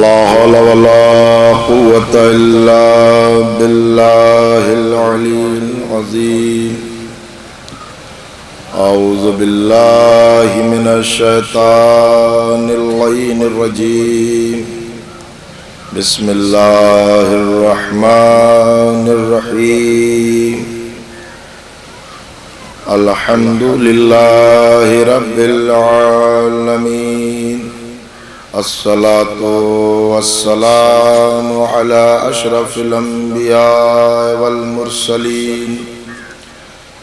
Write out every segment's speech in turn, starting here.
لا حول ولا قوة إلا بالله العلي العظيم. أعوذ بالله من الشيطان اللعين الرجيم. بسم الله الرحمن الرحيم. الحمد لله رب العالمين. الصلاة والسلام على أشرف الأنبياء والمرسلين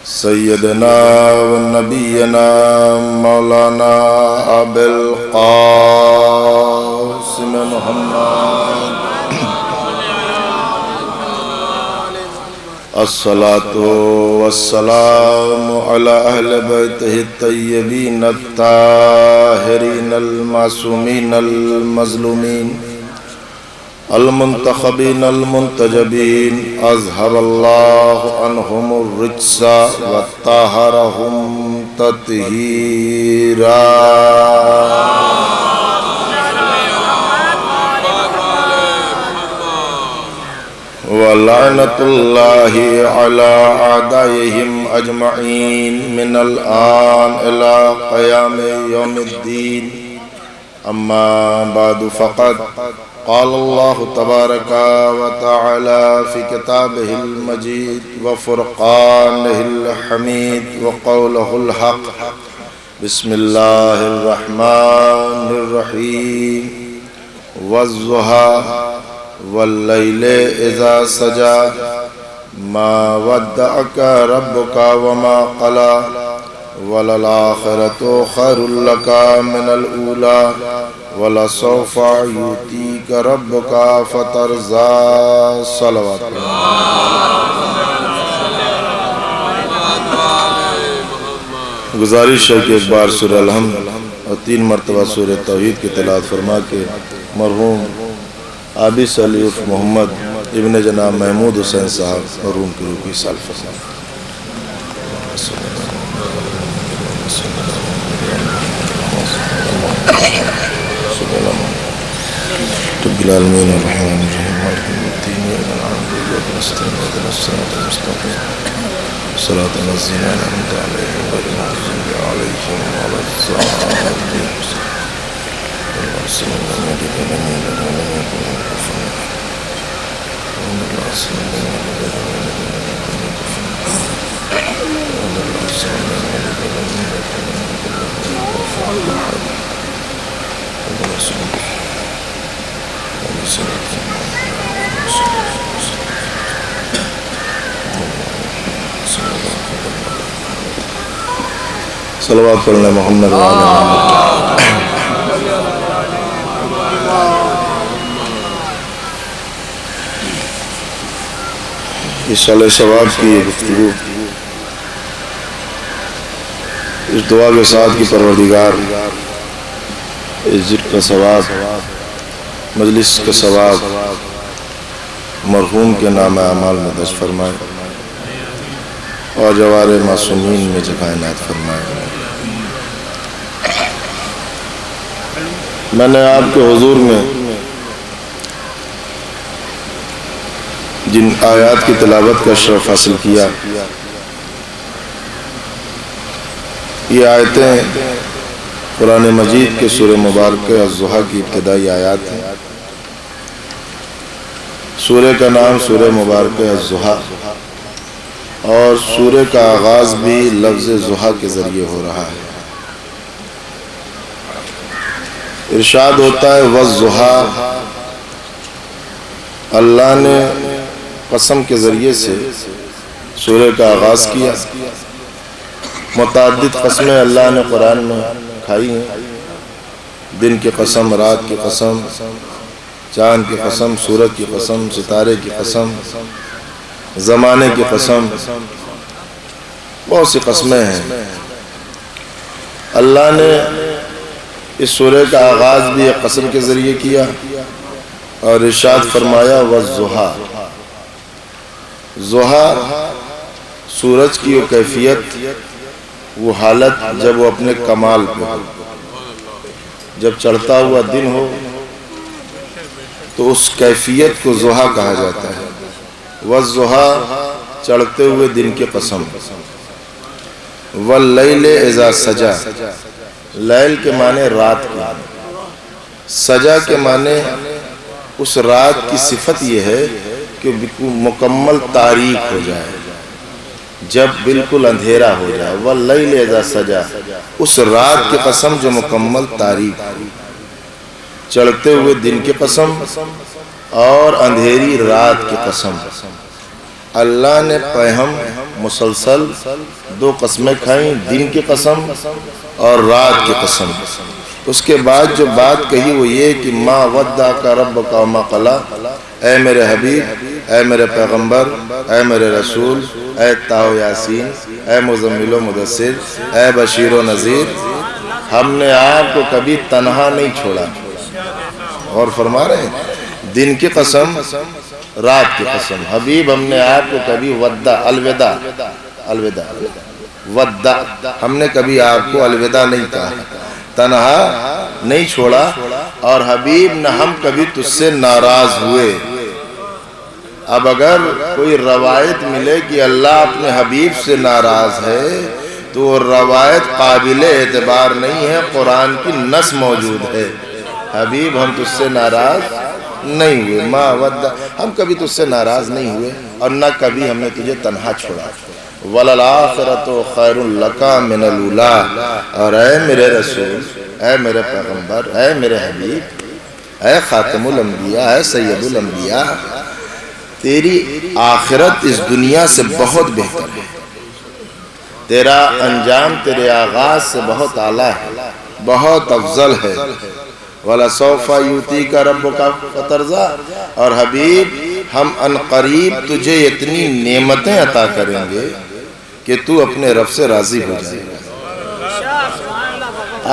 سيدنا ونبينا مولانا أبي القاسم محمد. الصلاة والسلام على أهل بيته الطيبين الطاهرين المعصومين المظلومين المنتخبين المنتجبين. أذهب الله عنهم الرجس وطهرهم تطهيرا. ولعنة الله على أعدائهم أجمعين من الآن إلى قيام يوم الدين. أما بعد فقد قال الله تبارك وتعالى في كتابه المجيد وفرقانه الحميد وقوله الحق. بسم الله الرحمن الرحيم. والضحى واللیل اذا سجا ما ودعك ربك وما قلى وللآخرة خير لك من الأولى ولسوف يؤتيك ربك فترضى. صلوات. گزارش ہے کہ ایک بار سورہ الحمد اور 3 مرتبہ سورہ توحید کی تلاوت فرما کے مرحوم عابد صلیف محمد ابن جناب محمود حسین صاحب مرحوم کی روح کی سال فرما. رب العالمین الرحمن الرحیم مالک یوم الدین ایاک نعبد و ایاک نستعین اهدنا الصراط المستقیم صراط الذین انعمت علیہم غیر المغضوب علیہم ولا الضالین. صلوات پڑھنا محمد وعلی محمد. اس سال ثواب کی گفتگو اس دعا کے ساتھ کی پروردگار اس ذکر کا ثواب مجلس کا ثواب مرحوم کے نام اعمال میں درج فرمائے اور جوار معصومین میں جگہ عنایت فرمائے. میں نے آپ کے حضور میں جن آیات کی تلاوت کا شرف حاصل کیا یہ آیتیں قرآن مجید کے سورہ مبارکہ الضحیٰ کی ابتدائی آیات ہیں. سورہ کا نام سورہ مبارکہ الضحیٰ اور سورہ کا آغاز بھی لفظ ضحیٰ کے ذریعے ہو رہا ہے. ارشاد ہوتا ہے والضحیٰ. اللہ نے قسم کے ذریعے سے سورہ کا آغاز کیا. متعدد قسمیں اللہ نے قرآن میں کھائی ہیں. دن کی قسم، رات کی قسم، چاند کی قسم، سورج کی قسم، ستارے کی قسم، زمانے کی قسم، بہت سی قسمیں ہیں. اللہ نے اس سورہ کا آغاز بھی ایک قسم کے ذریعے کیا اور ارشاد فرمایا والضحیٰ. ضحیٰ سورج کی وہ کیفیت، وہ حالت جب وہ اپنے کمال پہ ہو، جب چڑھتا ہوا دن ہو تو اس کیفیت کو ضحیٰ کہا جاتا ہے۔ والضحیٰ چڑھتے ہوئے دن کی قسم، واللیل اذا سجا، لیل کے معنی رات کی، سجا کے معنی اس رات کی صفت یہ ہے کہ مکمل تاریک ہو جائے، جب بالکل اندھیرا ہو جائے۔ واللیل اذا سجا، اس رات کی قسم جو مکمل تاریک، چڑھتے ہوئے دن کی قسم اور اندھیری رات کی قسم۔ اللہ نے پہم مسلسل دو قسمیں کھائیں، دن کی قسم اور رات کی قسم۔ اس کے بعد جو بات کہی وہ یہ کہ ما ودعک ربک وما قلی، اے میرے حبیب، اے میرے پیغمبر، اے میرے رسول، اے طٰہٰ یاسین، اے مزمل و مدثر، اے بشیر و نذیر، ہم نے آپ کو کبھی تنہا نہیں چھوڑا۔ اور فرما رہے ہیں دن کی قسم، رات کی قسم، حبیب ہم نے آپ کو کبھی الوداع ہم نے کبھی آپ کو الوداع نہیں کہا، تنہا نہیں چھوڑا، اور حبیب نہ ہم کبھی تجھ سے ناراض ہوئے۔ اب اگر کوئی روایت ملے کہ اللہ اپنے حبیب سے ناراض ہے تو وہ روایت قابل اعتبار نہیں ہے، قرآن کی نص موجود ہے، حبیب ہم تجھ سے ناراض نہیں ہوئے، ما ودع، ہم کبھی تجھ سے ناراض نہیں ہوئے اور نہ کبھی ہم نے تجھے تنہا چھوڑا۔ وَلَلْآخِرَةُ خَيْرٌ لَكَ مِنَ الْأُولَىٰ، اور اے میرے رسول، اے میرے پیغمبر، اے میرے حبیب، اے خاتم الانبیاء، اے سید الانبیاء، تیری آخرت اس دنیا سے بہت بہتر ہے، تیرا انجام تیرے آغاز سے بہت اعلیٰ ہے، بہت افضل ہے۔ وَلَسَوْفَ يُؤْتِيكَ رَبُّكَ فَتَرْضَىٰ، اور حبیب ہم ان قریب تجھے اتنی نعمتیں عطا کریں گے کہ تو اپنے رب سے راضی ہو جائے گا۔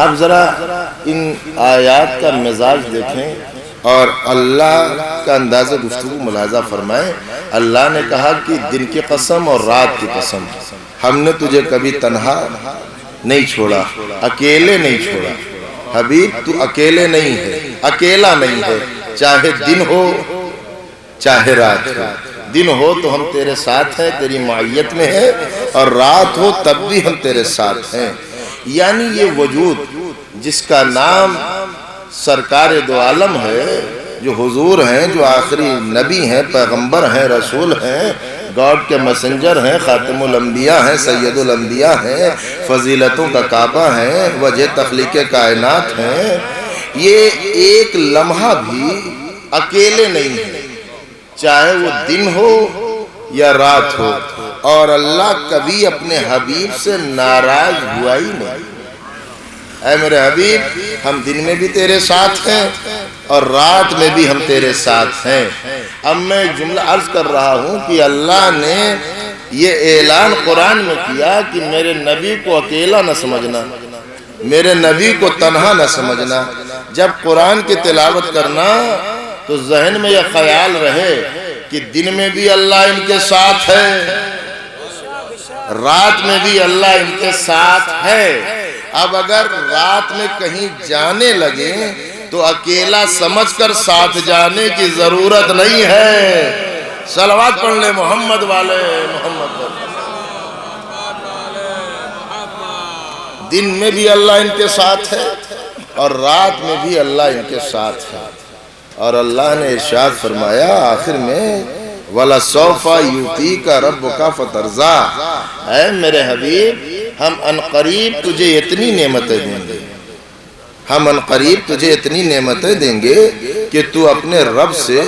آپ ذرا ان آیات کا مزاج دیکھیں اور اللہ کا انداز گفتگو ملاحظہ فرمائیں۔ اللہ نے کہا کہ دن کی قسم اور رات کی قسم، ہم نے تجھے کبھی تنہا نہیں چھوڑا، اکیلے نہیں چھوڑا۔ حبیب تو اکیلے نہیں ہے، اکیلا نہیں ہے، چاہے دن ہو چاہے رات ہو، دن ہو تو ہم تیرے ساتھ ہیں، تیری معیت میں ہے، اور رات ہو تب بھی ہم تیرے ساتھ ہیں۔ یعنی یہ وجود جس کا نام سرکار دو عالم ہے، جو حضور ہیں، جو آخری نبی ہیں، پیغمبر ہیں، رسول ہیں، گاڈ کے میسنجر ہیں، خاتم الانبیاء ہیں، سید الانبیاء ہیں، فضیلتوں کا کعبہ ہیں، وجہ تخلیق کائنات ہیں، یہ ایک لمحہ بھی اکیلے نہیں ہیں، چاہے وہ دن ہو یا رات ہو، اور اللہ کبھی اپنے حبیب سے ناراض ہوا ہی نہیں۔ اے میرے حبیب ہم دن میں بھی تیرے ساتھ ہیں اور رات میں بھی ہم تیرے ساتھ ہیں۔ اب میں جملہ عرض کر رہا ہوں کہ اللہ نے یہ اعلان قرآن میں کیا کہ میرے نبی کو اکیلا نہ سمجھنا، میرے نبی کو تنہا نہ سمجھنا۔ جب قرآن کی تلاوت کرنا تو ذہن میں یہ خیال رہے کہ دن میں بھی اللہ ان کے ساتھ ہے، رات میں بھی اللہ ان کے ساتھ ہے۔ اب اگر رات میں کہیں جانے لگے تو اکیلا سمجھ کر ساتھ جانے کی ضرورت نہیں ہے۔ صلوات پڑھ لے محمد والے محمد والے۔ دن میں بھی اللہ ان کے ساتھ ہے اور رات میں بھی اللہ ان کے ساتھ ہے۔ اور اللہ نے ارشاد فرمایا آخر میں وَلَسَوْفَ يُؤْتِيكَ رَبُّكَ فَتَرْضَىٰ، اے میرے حبیب ہم ان قریب تجھے اتنی نعمتیں دیں گے، ہم ان قریب تجھے اتنی نعمتیں دیں گے کہ تو اپنے رب سے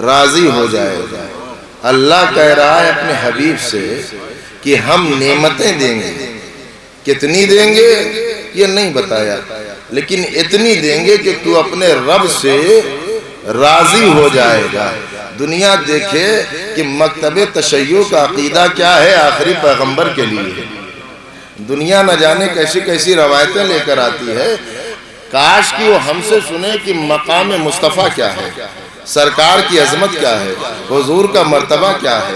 راضی ہو جائے گا۔ اللہ کہہ رہا ہے اپنے حبیب سے کہ ہم نعمتیں دیں گے، کتنی دیں گے یہ نہیں بتایا، لیکن اتنی دیں گے کہ تو اپنے رب سے راضی ہو جائے گا۔ دنیا دیکھے کہ مکتب تشیع کا عقیدہ کیا ہے آخری پیغمبر کے لیے، دنیا نہ جانے کیسی کیسی روایتیں لے کر آتی ہے۔ کاش کہ وہ ہم سے سنے کہ مقام مصطفیٰ کیا ہے، سرکار کی عظمت کیا ہے، حضور کا مرتبہ کیا ہے۔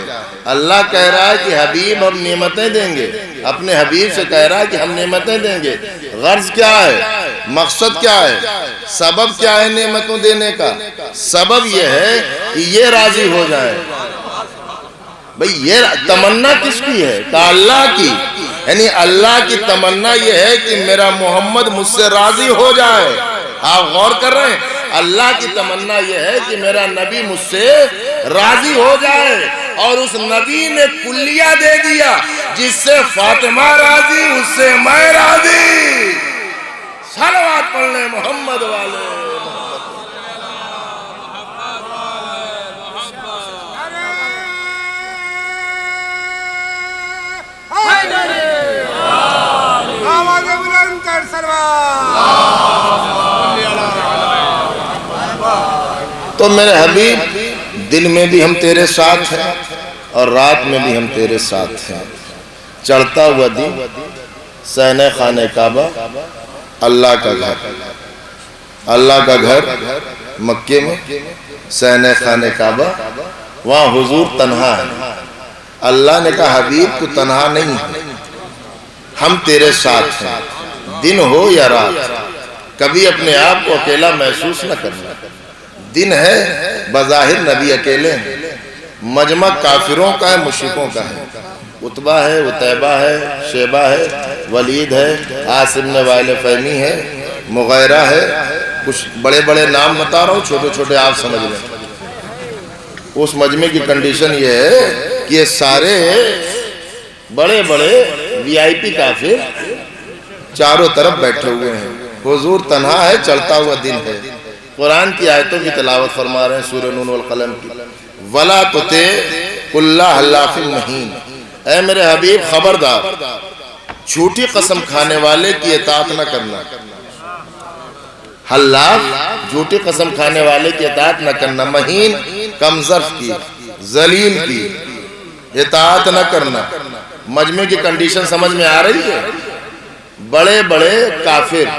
اللہ کہہ رہا ہے کہ حبیب ہم نعمتیں دیں گے، اپنے حبیب سے کہہ رہا ہے کہ ہم نعمتیں دیں گے۔ غرض کیا ہے مقصد کیا ہے؟ سبب کیا ہے نعمتوں دینے کا؟ سبب یہ ہے کہ یہ راضی ہو جائے۔ بھئی یہ تمنا کس کی ہے؟ کہ اللہ کی، یعنی اللہ کی تمنا یہ ہے کہ میرا محمد مجھ سے راضی ہو جائے۔ آپ غور کر رہے ہیں؟ اللہ کی تمنا یہ ہے کہ میرا نبی مجھ سے راضی ہو جائے، اور اس نبی نے کلیہ دے دیا، جس سے فاطمہ راضی اس سے میں راضی۔ صلوات پڑھ لیں محمد والے۔ تو میرے حبیب، دن میں بھی ہم تیرے ساتھ ہیں اور رات میں بھی ہم تیرے ساتھ ہیں۔ چڑھتا ہوا دن، صحن خانہ کعبہ، اللہ کا گھر، اللہ کا گھر مکے میں، صحن خانہ کعبہ، وہاں حضور تنہا ہے۔ اللہ نے کہا حبیب تو تنہا نہیں ہے، ہم تیرے ساتھ ہیں، دن ہو یا رات، کبھی اپنے آپ کو اکیلا محسوس نہ کرنا۔ دن ہے بظاہر نبی اکیلے ہیں، مجمع کافروں کا ہے، مشرکوں کا ہے، عتبہ ہے، عتیبہ ہے، شیبہ ہے، ولید ہے، عاصم بن وائل فہمی ہے، مغیرہ ہے، کچھ بڑے بڑے نام بتا رہا ہوں، چھوٹے چھوٹے آپ سمجھ لیں۔ اس مجمع کی کنڈیشن یہ ہے کہ یہ سارے بڑے بڑے وی آئی پی کافر چاروں طرف بیٹھے ہوئے ہیں، حضور تنہا ہے، چلتا ہوا دن ہے۔ قرآن کی آیتوں کی تلاوت فرما رہے ہیں سورہ نون والقلم کی۔ وَلَا تُطِعْ كُلَّ حَلَّافٍ مَّهِینٍ، اے میرے حبیب خبردار، جھوٹی قسم کھانے والے کی اطاعت نہ کرنا۔ حلاف، جھوٹی قسم کھانے والے کی اطاعت نہ کرنا، مہین کم ظرف کی، ذلیل کی اطاعت نہ کرنا۔ مجمع کی کنڈیشن سمجھ میں آ رہی ہے؟ بڑے بڑے کافر،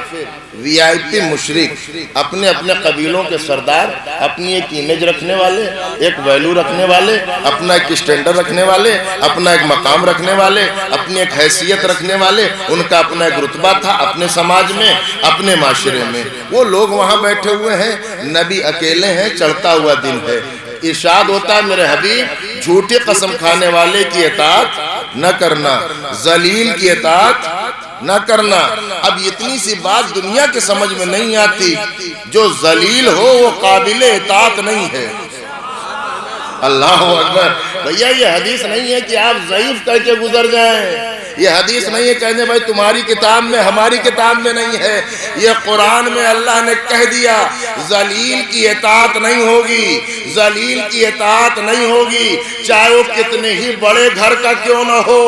وی آئی پی مشرک، اپنے اپنے قبیلوں کے سردار، اپنی ایک امیج رکھنے والے، ایک ویلو رکھنے والے، اپنا ایک اسٹینڈرڈ رکھنے والے، اپنا ایک مقام رکھنے والے، اپنی ایک حیثیت رکھنے والے، ان کا اپنا ایک رتبہ تھا اپنے سماج میں، اپنے معاشرے میں۔ وہ لوگ وہاں بیٹھے ہوئے ہیں، نبی اکیلے ہیں، چڑھتا ہوا دن ہے۔ ارشاد ہوتا ہے میرے حبیب، جھوٹی قسم کھانے والے کی اطاعت نہ کرنا، ذلیل کی اطاعت نہ کرنا۔ اب اتنی سی بات دنیا کے سمجھ میں نہیں آتی، جو ذلیل ہو وہ قابل اطاعت نہیں ہے۔ اللہ اکبر۔ بھیا یہ حدیث نہیں ہے کہ آپ ضعیف کر کے گزر جائیں، یہ حدیث نہیں ہے کہنے بھائی تمہاری کتاب میں ہماری کتاب میں نہیں ہے، یہ قرآن میں اللہ نے کہہ دیا ذلیل کی اطاعت نہیں ہوگی، ذلیل کی اطاعت نہیں ہوگی، چاہے وہ کتنے ہی بڑے گھر کا کیوں نہ ہو،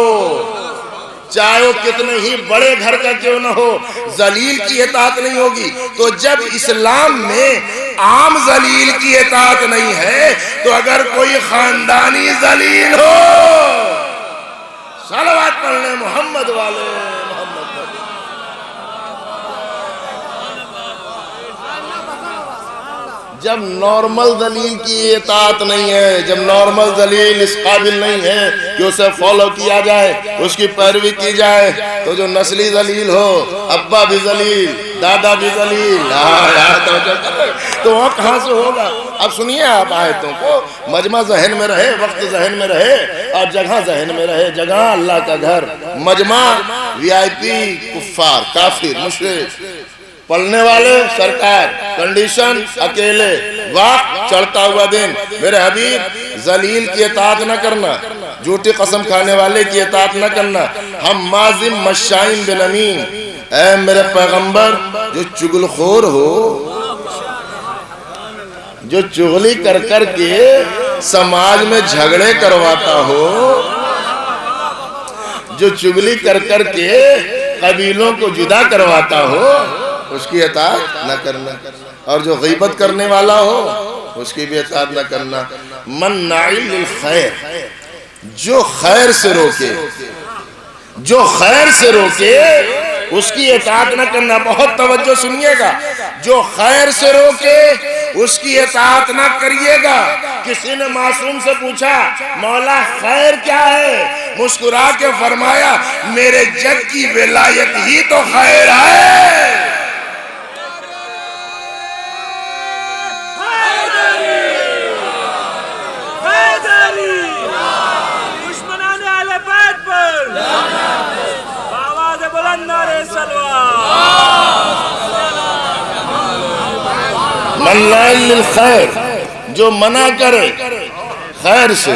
چاہے وہ کتنے ہی بڑے گھر کا کیوں نہ ہو، ذلیل کی اطاعت نہیں ہوگی۔ تو جب اسلام میں عام ذلیل کی اطاعت نہیں ہے تو اگر کوئی خاندانی ذلیل ہو، صلوات پڑھ لیں محمد والے محمد۔ جب نارمل ذلیل کی اطاعت نہیں ہے، جب نارمل ذلیل اس قابل نہیں ہے کہ اسے فالو کیا جائے، اس کی پیروی کی جائے، تو جو نسلی ذلیل ہو، ابا بھی ذلیل، دادا بھی ذلیل، تو وہ کہاں سے ہوگا؟ اب سنیے آپ آیتوں کو، مجمع ذہن میں رہے، وقت ذہن میں رہے، اور جگہ ذہن میں رہے۔ جگہ اللہ کا گھر، مجمع وی آئی پی کفار، کافر، مشرک، پڑھنے والے سرکار، کنڈیشن اکیلے، وقت چڑھتا ہوا دن۔ میرے حبیب ذلیل کی اطاعت نہ کرنا، جھوٹی قسم کھانے والے کی اطاعت نہ کرنا، ہم مازم مشائن بنمیم، اے میرے پیغمبر جو چگل خور ہو، جو چغلی کر کر کے سماج میں جھگڑے کرواتا ہو، جو چگلی کر کر کے قبیلوں کو جدا کرواتا ہو، اس کی اطاعت نہ کرنا، اور جو غیبت کرنے والا ہو اس کی بھی اطاعت نہ کرنا۔ مناع للخیر، جو خیر سے روکے، جو خیر سے روکے اس کی اطاعت نہ کرنا۔ بہت توجہ سنیے گا، جو خیر سے روکے اس کی اطاعت نہ کریے گا۔ کسی نے معصوم سے پوچھا مولا خیر کیا ہے؟ مسکرا کے فرمایا میرے جد کی ولایت ہی تو خیر ہے۔ منع للخیر، جو منع کرے خیر سے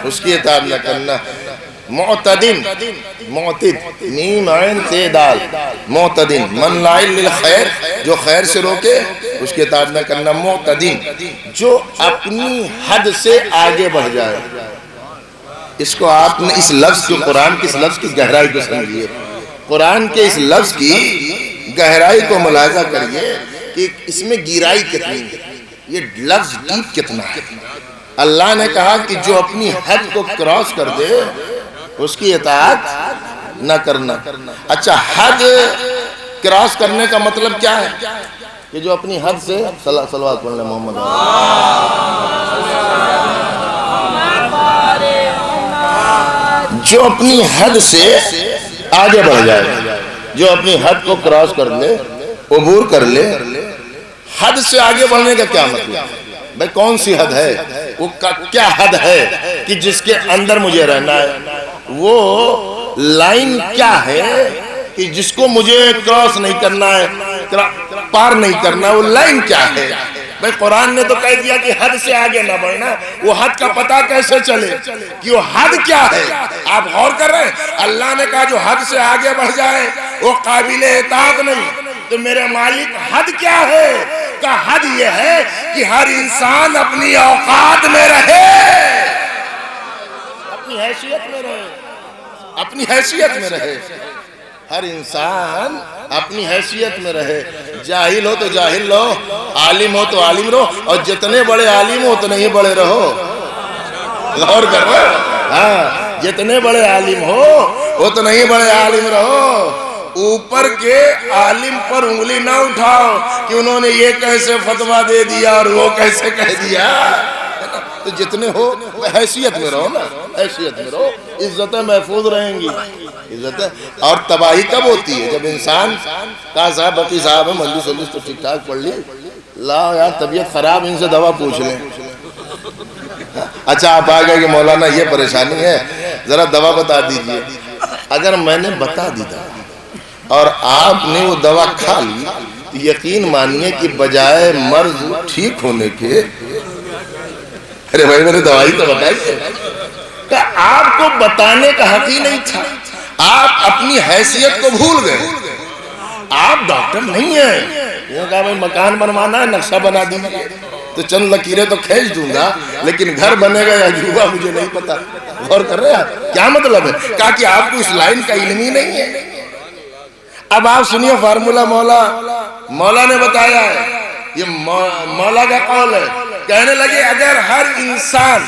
اس کی اطاعت نہ کرنا. معتدن، معتد، میم عین تے دال، معتدن. منع للخیر، جو خیر سے روکے اس کی اطاعت نہ کرنا. معتدن، جو اپنی حد سے آگے بڑھ جائے. اس کو آپ نے اس لفظ کی، قرآن کے اس لفظ کی گہرائی کو سمجھیے. قرآن کے اس لفظ کی گہرائی کو ملاحظہ کریے کہ اس میں گہرائی کتنی ہے، یہ لفظ ڈیپ کتنا ہے. اللہ نے کہا کہ جو اپنی حد کو کراس کر دے اس کی اطاعت نہ کرنا. اچھا، حد کراس کرنے کا مطلب کیا ہے؟ کہ جو اپنی حد سے صلوات پڑھنے محمد، جو اپنی حد سے آگے بڑھ جائے، جو اپنی حد کو کراس کر لے، عبور کر لے. حد سے آگے بڑھنے کا کیا مطلب؟ بھئی کون سی حد ہے؟ وہ کیا حد ہے کہ جس کے اندر مجھے رہنا ہے؟ وہ لائن کیا ہے کہ جس کو مجھے کراس نہیں کرنا ہے، پار نہیں کرنا؟ وہ لائن کیا ہے؟ بھئی قرآن نے تو کہہ دیا کہ حد سے آگے نہ بڑھنا. وہ حد کا پتہ کیسے چلے کہ وہ حد کیا ہے؟ آپ غور کر رہے ہیں، اللہ نے کہا جو حد سے آگے بڑھ جائے وہ قابل اطاعت نہیں. تو میرے مالک حد کیا ہے؟ کہ حد یہ ہے کہ ہر انسان اپنی اوقات میں رہے، اپنی حیثیت میں رہے، اپنی حیثیت میں رہے. ہر انسان اپنی حیثیت میں رہے. جاہل ہو تو جاہل رہو، عالم ہو تو عالم رہو، اور جتنے بڑے عالم ہو اتنے ہی بڑے رہو. غور کر رہے ہو؟ ہاں، جتنے بڑے عالم ہو اتنے ہی بڑے عالم رہو. اوپر کے عالم پر انگلی نہ اٹھاؤ کہ انہوں نے یہ کیسے فتویٰ دے دیا اور وہ کیسے کہہ دیا. تو جتنے ہو حیثیت میں رہو نا، حیثیت میں رہو، عزتیں محفوظ رہیں گی. عزتیں. اور تباہی کب ہوتی ہے؟ جب انسان کہا صاحب بقی صاحب ہے، مجلس وجلس تو ٹھیک ٹھاک پڑھ لی، لا یار طبیعت خراب، ان سے دوا پوچھ لیں. اچھا آپ آگئے کہ مولانا یہ پریشانی ہے، ذرا دوا بتا دیجئے. اگر میں نے بتا دی تھا اور آپ نے وہ دوا کھا لی، یقین مانیے کہ بجائے مرض ٹھیک ہونے کے، ارے بھائی میں نے دوائی تو بتائی، کہ آپ کو بتانے کا حق ہی نہیں تھا. آپ اپنی حیثیت کو بھول گئے. آپ ڈاکٹر نہیں ہیں. یہ کہا بھائی مکان بنوانا ہے، نقشہ بنا دیجئے، تو چند لکیریں تو کھینچ دوں گا، لیکن گھر بنے گا یا جوبا مجھے نہیں پتا. غور کر رہے ہیں کیا مطلب ہے؟ کہا کہ آپ کو اس لائن کا علم ہی نہیں ہے. اب آپ سنیے فارمولا مولا نے بتایا ہے، یہ مولا کا قول ہے. کہنے لگے اگر ہر انسان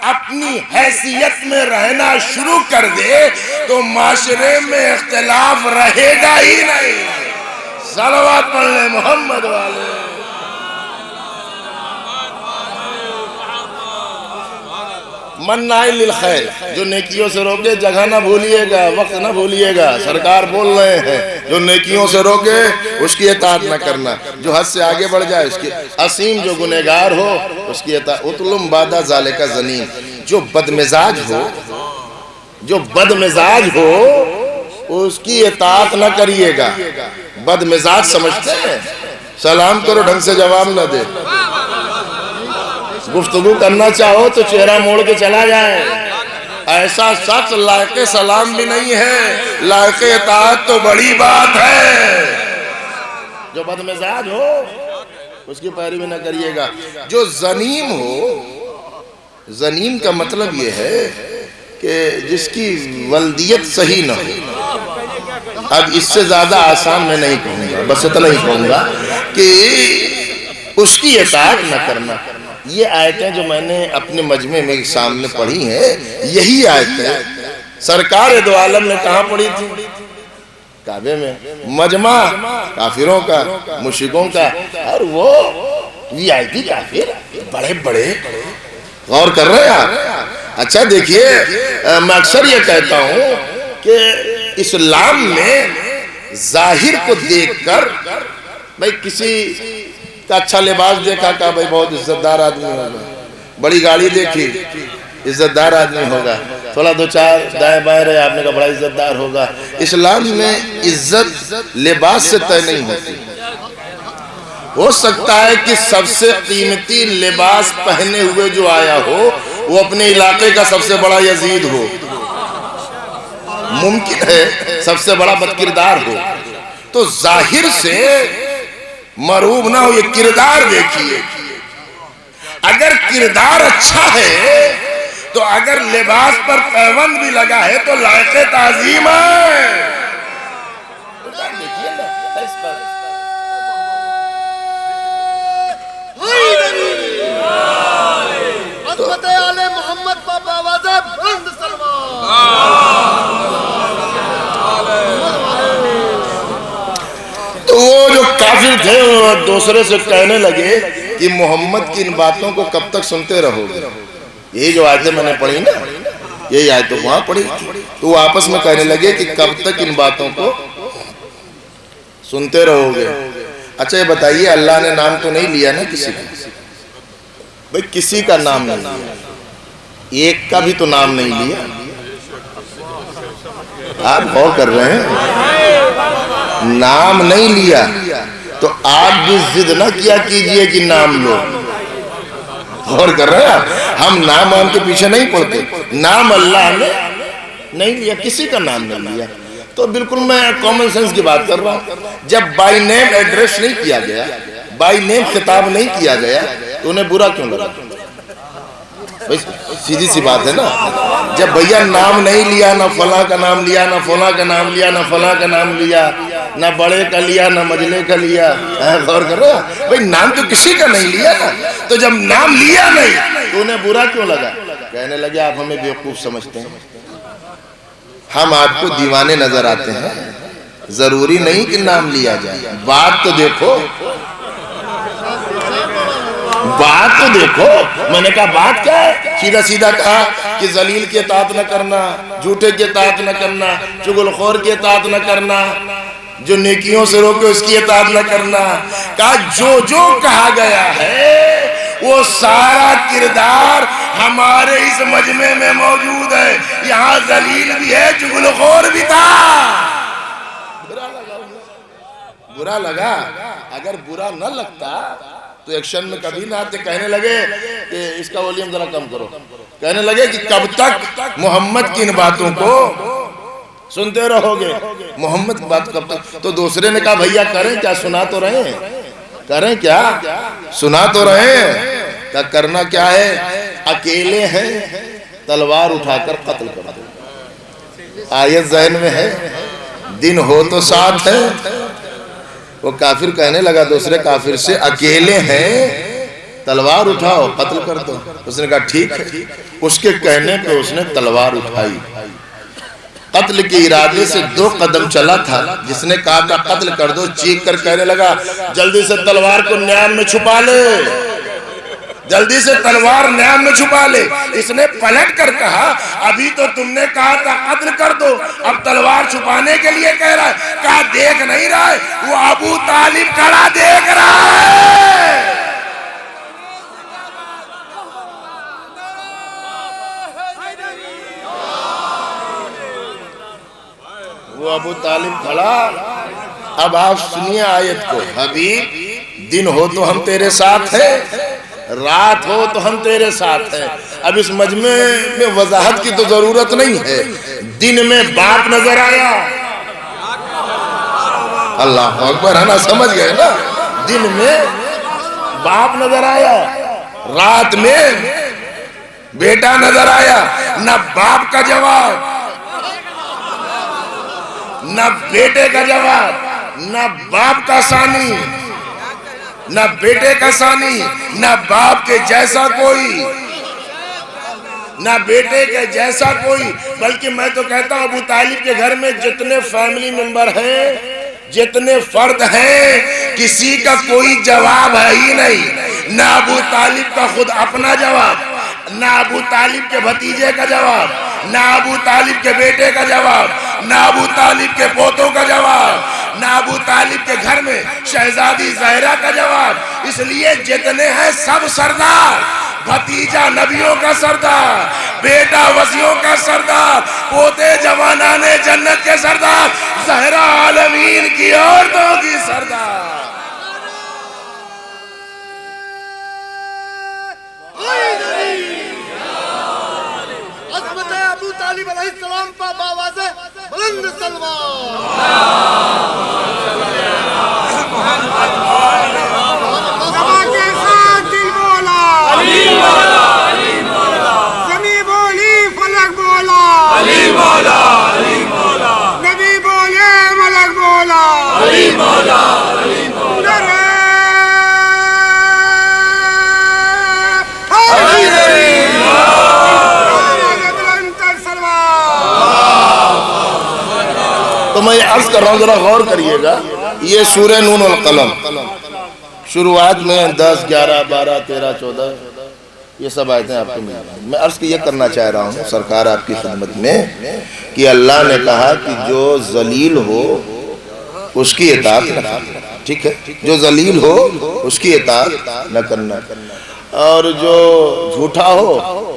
اپنی حیثیت میں رہنا شروع کر دے تو معاشرے میں اختلاف رہے گا ہی نہیں. صلوات پڑھ لیں محمد والے. منع للخیر، جو نیکیوں سے روکے، جگہ نہ بھولیے گا، وقت نہ بھولیے گا. سرکار بول رہے ہیں جو نیکیوں سے روکے اس کی اطاعت نہ کرنا، جو حد سے آگے بڑھ جائے اس کی. اسیم جو گنہگار ہو اس کی اطاعت. اتلم بعد ذالک زنیم، جو بدمزاج ہو، جو بدمزاج ہو اس کی اطاعت نہ کریے گا. بدمزاج سمجھتے ہیں؟ سلام کرو ڈھنگ سے جواب نہ دے، گفتگو کرنا چاہو تو چہرہ موڑ کے چلا جائے. ایسا شخص لائق سلام بھی نہیں ہے، لائق اطاعت تو بڑی بات ہے. جو بدمزاج ہو اس کی پیروی نہ کریے گا. جو زنیم ہو، زنیم کا مطلب یہ ہے کہ جس کی ولدیت صحیح نہ ہو. اب اس سے زیادہ آسان میں نہیں کہوں گا، بس اتنا ہی کہوں گا کہ اس کی اطاعت نہ کرنا. یہ آیتیں جو میں نے اپنے مجمع میں سامنے پڑھی ہیں، یہی آیتیں سرکار دو عالم نے کہاں پڑھی تھی؟ کعبے میں. مجمع کافروں کا، مشرکوں کا، اور وہ وی آئی پی کافر بڑے بڑے. غور کر رہے ہیں آپ؟ اچھا دیکھیے، میں اکثر یہ کہتا ہوں کہ اسلام میں ظاہر کو دیکھ کر، بھئی کسی کا اچھا لباس دیکھا کہ بھئی بہت عزتدار آدمی ہوگا، بڑی گاڑی دیکھی عزتدار آدمی ہوگا، تھوڑا دو چار دائیں بائیں رہے آپ نے کہا بڑا عزتدار ہوگا. اسلام میں عزت لباس سے طے نہیں ہوتی. ہو سکتا ہے کہ سب سے قیمتی لباس پہنے ہوئے جو آیا ہو وہ اپنے علاقے کا سب سے بڑا یزید ہو، ممکن ہے سب سے بڑا بدکردار ہو، تو ظاہر سے مرعوب نہ ہو، یہ کردار دیکھیے۔ اگر کردار اچھا ہے تو اگر لباس پر پیوند بھی لگا ہے تو لائق تعظیم ہے۔ تو وہ جو کافر تھے وہ دوسرے سے کہنے لگے کہ محمد کی ان باتوں کو کب تک سنتے رہو گے؟ یہی جو آیتیں میں نے پڑھی نا، یہی آیتیں وہاں پڑھی، تو وہ آپس میں کہنے لگے کہ کب تک ان باتوں کو سنتے رہو گے؟ اچھا یہ بتائیے، اللہ نے نام تو نہیں لیا نا کسی کا؟ بھئی کسی کا نام نہیں لیا، ایک کا بھی تو نام نہیں لیا۔ آپ غور کر رہے ہیں؟ نام نہیں لیا تو آپ بھی ضد نہ کیا کیجئے کہ نام لو۔ غور کر رہے ہیں؟ ہم نام کے پیچھے نہیں پڑتے، نام اللہ نے نہیں لیا، کسی کا نام نہیں لیا۔ تو بالکل میں کامن سینس کی بات کر رہا ہوں، جب بائی نیم ایڈریس نہیں کیا گیا، بائی نیم خطاب نہیں کیا گیا تو انہیں برا کیوں لگا؟ سیدھی سی بات ہے نا، جب بھیا نام نہیں لیا، نہ فلاں کا نام لیا، نہ فلاں کا نام لیا، نہ فلاں کا نام لیا، نہ بڑے کا لیا، نہ مجلے کا لیا، غور کر رہے ہیں؟ بھئی نام تو کسی کا نہیں لیا نا، تو جب نام لیا نہیں تو انہیں برا کیوں لگا؟ کہنے لگے آپ ہمیں بیوقوف سمجھتے ہیں، ہم آپ کو دیوانے نظر آتے ہیں، ضروری نہیں کہ نام لیا جائے، بات تو دیکھو، بات تو دیکھو۔ میں نے کہا بات کیا ہے؟ سیدھا سیدھا کہا کہ ذلیل کی اطاعت نہ کرنا، جھوٹے کی اطاعت نہ کرنا، چغل خور کی اطاعت نہ کرنا، جو نیکیوں سے روکے اس کی اطاعت نہ کرنا۔ کہا جو جو کہا گیا ہے وہ سارا کردار ہمارے اس مجمع میں موجود ہے، یہاں ذلیل بھی ہے، چغل خور بھی تھا۔ برا لگا؟ اگر برا نہ لگتا تو ایکشن میں کبھی نہ آتے۔ کہنے لگے کہ اس کا والیوم ذرا کم کرو، کہنے لگے کہ کب تک محمد کی ان باتوں کو سنتے رہو گے؟ محمد کی بات کب تک؟ تو دوسرے نے کہا بھیا کریں کیا، سنا تو رہے ہیں، کریں کیا، سنا تو رہے ہیں۔ کہا کرنا کیا ہے؟ اکیلے ہیں تلوار اٹھا کر قتل کر دو۔ آیت ذہن میں ہے، دن ہو تو ساتھ ہے۔ وہ کافر کہنے لگا دوسرے کافر سے، اکیلے ہیں تلوار اٹھاؤ قتل کر دو۔ اس نے کہا ٹھیک ہے۔ اس کے کہنے پہ اس نے تلوار اٹھائی، قتل کے ارادے سے 2 قدم چلا تھا، جس نے کہا تھا قتل کر دو چیخ کر کہنے لگا جلدی سے تلوار کو نیام میں چھپا لے، جلدی سے تلوار نیام میں چھپا لے۔ اس نے پلٹ کر کہا ابھی تو تم نے کہا تھا قتل کر دو، اب تلوار چھپانے کے لیے کہہ رہا ہے۔ کہا دیکھ نہیں رہا ہے، وہ ابو طالب کھڑا دیکھ رہا ہے۔ وہ ابو طالب کھڑا۔ اب آپ سنیے آیت کو، حبیب دن ہو تو ہم تیرے ساتھ ہیں، رات ہو تو ہم تیرے ساتھ ہیں۔ اب اس مجمع میں وضاحت کی تو ضرورت نہیں ہے، دن میں باپ نظر آیا، اللہ اکبر، ہے نا، سمجھ گئے نا، دن میں باپ نظر آیا، رات میں بیٹا نظر آیا۔ نہ باپ کا جواب، نہ بیٹے کا جواب، نہ باپ کا ثانی، نہ بیٹے کا ثانی، نہ باپ کے جیسا کوئی، نہ بیٹے کے جیسا کوئی۔ بلکہ میں تو کہتا ہوں ابو طالب کے گھر میں جتنے فیملی ممبر ہیں، جتنے فرد ہیں، کسی کا کوئی جواب ہے ہی نہیں۔ نہ ابو طالب کا خود اپنا جواب، نہ ابو طالب کے بھتیجے کا جواب، نہ ابو طالب کے بیٹے کا جواب، نہ ابو طالب کے پوتوں کا جواب، نہ ابو طالب کے گھر میں شہزادی زہرہ کا جواب۔ اس لیے جتنے ہیں سب سردار، بھتیجا نبیوں کا سردار، بیٹا وصیوں کا سردار، پوتے جوانان جنت کے سردار، زہرہ عالمین کی عورتوں کی سردار۔ طالب علیہ السلام پر باواز بلند سلوات. زبا کے ساتھ دل بولا علی مولا، علی مولا. زمین بولی فلک بولا علی مولا، علی مولا. نبی بولے ملک بولا علی مولا، علی مولا. تو میں عرض کر رہا ہوں، ذرا غور کریے گا. یہ سورہ نون والقلم شروعات میں 10 11 12 13 14 یہ سب آیتیں آپ کو مل رہی ہیں. میں عرض یہ کرنا چاہ رہا ہوں سرکار آپ کی خدمت میں کہ اللہ نے کہا کہ جو ذلیل ہو اس کی اطاعت نہ کرنا. ٹھیک ہے، جو ذلیل ہو اس کی اطاعت نہ کرنا، اور جو جھوٹا ہو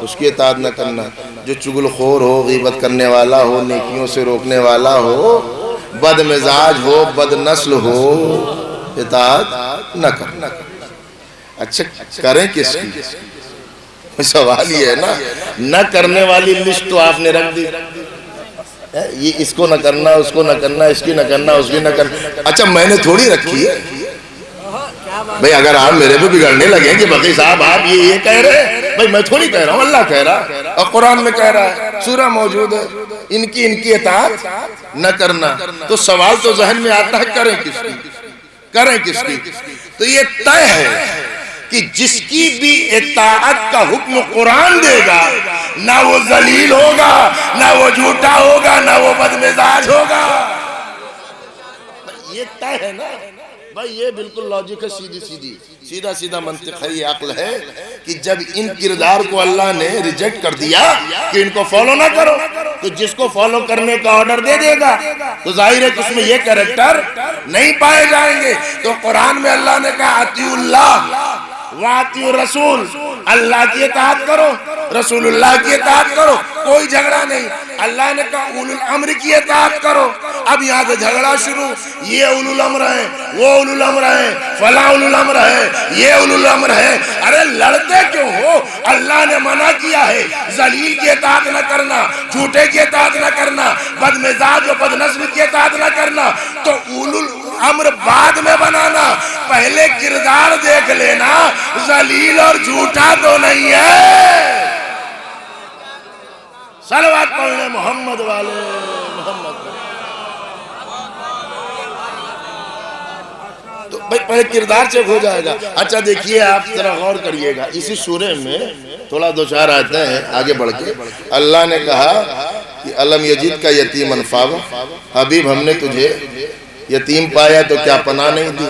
اس کی اطاعت نہ کرنا، جو چغل خور ہو، غیبت کرنے والا ہو، نیکیوں سے روکنے والا ہو، بد مزاج ہو، بد نسل ہو، اطاعت نہ کرنا. اچھا کریں کس کی؟ سوال یہ ہے نا، نہ کرنے والی لسٹ تو آپ نے رکھ دی. یہ اس کو نہ کرنا، اس کو نہ کرنا، اس کی نہ کرنا، اس کی نہ کرنا. اچھا میں نے تھوڑی رکھی ہے بھئی. اگر آپ میرے پہ بگڑنے لگیں کہ بقی صاحب آپ یہ کہہ رہے ہیں، بھئی میں تھوڑی کہہ رہا ہوں، اللہ کہہ رہا ہے اور قرآن میں کہہ رہا ہے، سورہ موجود ہے، ان کی اطاعت نہ کرنا. تو سوال تو ذہن میں آتا ہے کریں کس کی، کریں کس کی؟ تو یہ طے ہے کہ جس کی بھی اطاعت کا حکم قرآن دے گا، نہ وہ ذلیل ہوگا، نہ وہ جھوٹا ہوگا، نہ وہ بدمزاج ہوگا. یہ طے ہے نا بھائی. یہ بالکل لاجک ہے، سیدھا سیدھا منطق ہے، یہ عقل ہے کہ جب ان کردار کو اللہ نے ریجیکٹ کر دیا کہ ان کو فالو نہ کرو، تو جس کو فالو کرنے کا آرڈر دے دے گا تو ظاہر ہے کہ اس میں یہ کریکٹر نہیں پائے جائیں گے. تو قرآن میں اللہ نے کہا اطیعوا اللہ واطیعوا الرسول، اللہ کی اطاعت کرو، رسول اللہ کی اطاعت کرو، کوئی جھگڑا نہیں. اللہ نے کہا اولو الامر کی اطاعت کرو. اب یہاں سے جھگڑا شروع، یہ اولو الامر ہے، وہ اولو الامر ہے، فلاں اولو الامر ہے، یہ اولو الامر ہے. ارے لڑتے کیوں ہو؟ اللہ نے منع کیا ہے ذلیل کی اطاعت نہ کرنا، جھوٹے کی اطاعت نہ کرنا، بد مزاج و بد نسل کی اطاعت نہ کرنا. تو اولو الامر بعد میں بنانا، پہلے کردار دیکھ لینا، ذلیل اور جھوٹا تو نہیں ہے. صلوات پڑھنے محمد والے محمد. تو بھائی پہلے کردار چیک ہو جائے گا. اچھا دیکھیے آپ ذرا غور کریے گا، اسی سورے میں تھوڑا 2-4 آیتیں ہیں آگے بڑھ کے اللہ نے کہا کہ الم یجد کا یتیمن فاوا، حبیب ہم نے تجھے یتیم پایا تو کیا پناہ نہیں دی.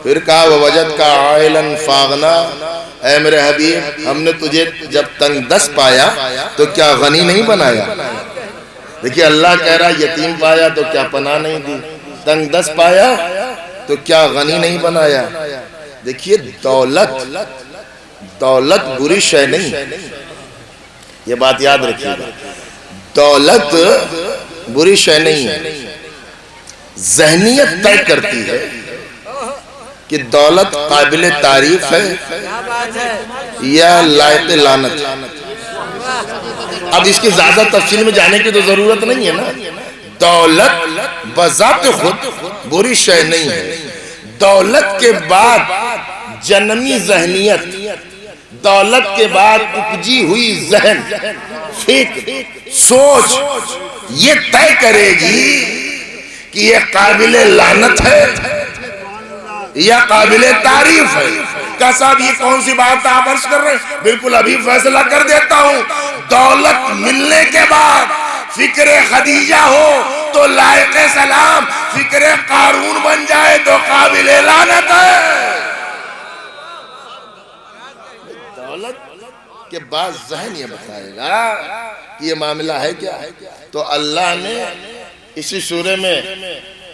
پھر کہا ووجد کا عائلن فاغنا، اے میرے حبیب ہم نے تجھے جب تنگ دست پایا تو کیا غنی نہیں بنایا. دیکھیے اللہ کہہ رہا یتیم پایا تو کیا پناہ نہیں دی، تنگ دست پایا تو کیا غنی نہیں بنایا. دیکھیے دولت بری شے نہیں، یہ بات یاد رکھیے گا. دولت بری شے نہیں ہے، ذہنیت طے کرتی ہے کہ دولت قابل تعریف ہے یا لائق لعنت. اب اس کی زیادہ تفصیل میں جانے کی تو ضرورت نہیں ہے نا. دولت بذات خود بری شے نہیں ہے. دولت کے بعد جنمی ذہنیت، دولت کے بعد اپجی ہوئی ذہن، فکر، سوچ یہ طے کرے گی کہ یہ قابل لعنت ہے یا قابل تعریف ہے. کیا صاحب یہ کون سی بات آپ عرض کر رہے ہیں؟ بالکل ابھی فیصلہ کر دیتا ہوں. دولت ملنے کے بعد فکر خدیجہ ہو تو لائق سلام، فکر قارون بن جائے تو قابل لعنت ہے. دولت کے بعد ذہن یہ بتائے گا کہ یہ معاملہ ہے کیا. تو اللہ نے اسی سورے میں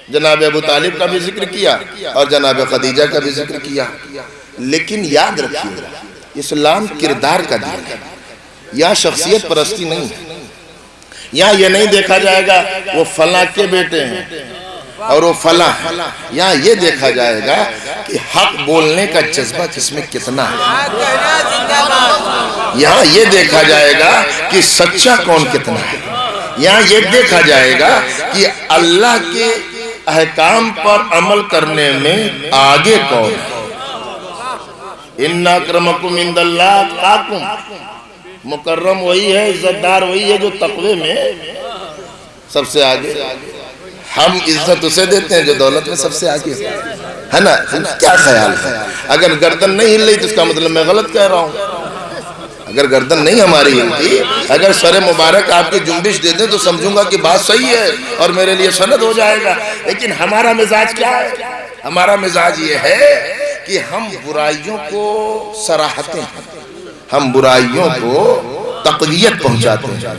جناب ابو طالب کا بھی ذکر کیا اور جناب خدیجہ کا بھی ذکر کیا. لیکن یاد رکھیے اسلام کردار کا دین ہے، یا شخصیت پرستی نہیں ہے. یہاں یہ نہیں دیکھا جائے گا وہ فلاں کے بیٹے ہیں، اور وہ فلاح ہے۔ یہاں یہ دیکھا جائے گا کہ حق بولنے کا جذبہ کس میں کتنا ہے، یہاں یہ دیکھا جائے گا کہ سچا کون کتنا ہے، یہاں یہ دیکھا جائے گا کہ اللہ کے احکام پر عمل کرنے میں آگے کون ہے۔ ان اکرمکم عند اللہ اتقاکم، مکرم وہی ہے، عزت دار وہی ہے جو تقوی میں سب سے آگے۔ ہم عزت اسے دیتے ہیں جو دولت میں سب سے آگے ہے نا۔ کیا خیال ہے؟ اگر گردن نہیں ہل رہی تو اس کا مطلب میں غلط کہہ رہا ہوں۔ اگر گردن نہیں ہماری ہلتی، اگر سر مبارک آپ کی جنبش دے دیں تو سمجھوں گا کہ بات صحیح ہے اور میرے لیے سند ہو جائے گا۔ لیکن ہمارا مزاج کیا ہے؟ ہمارا مزاج یہ ہے کہ ہم برائیوں کو سراہتے ہیں، ہم برائیوں کو تقویت پہنچاتے ہیں،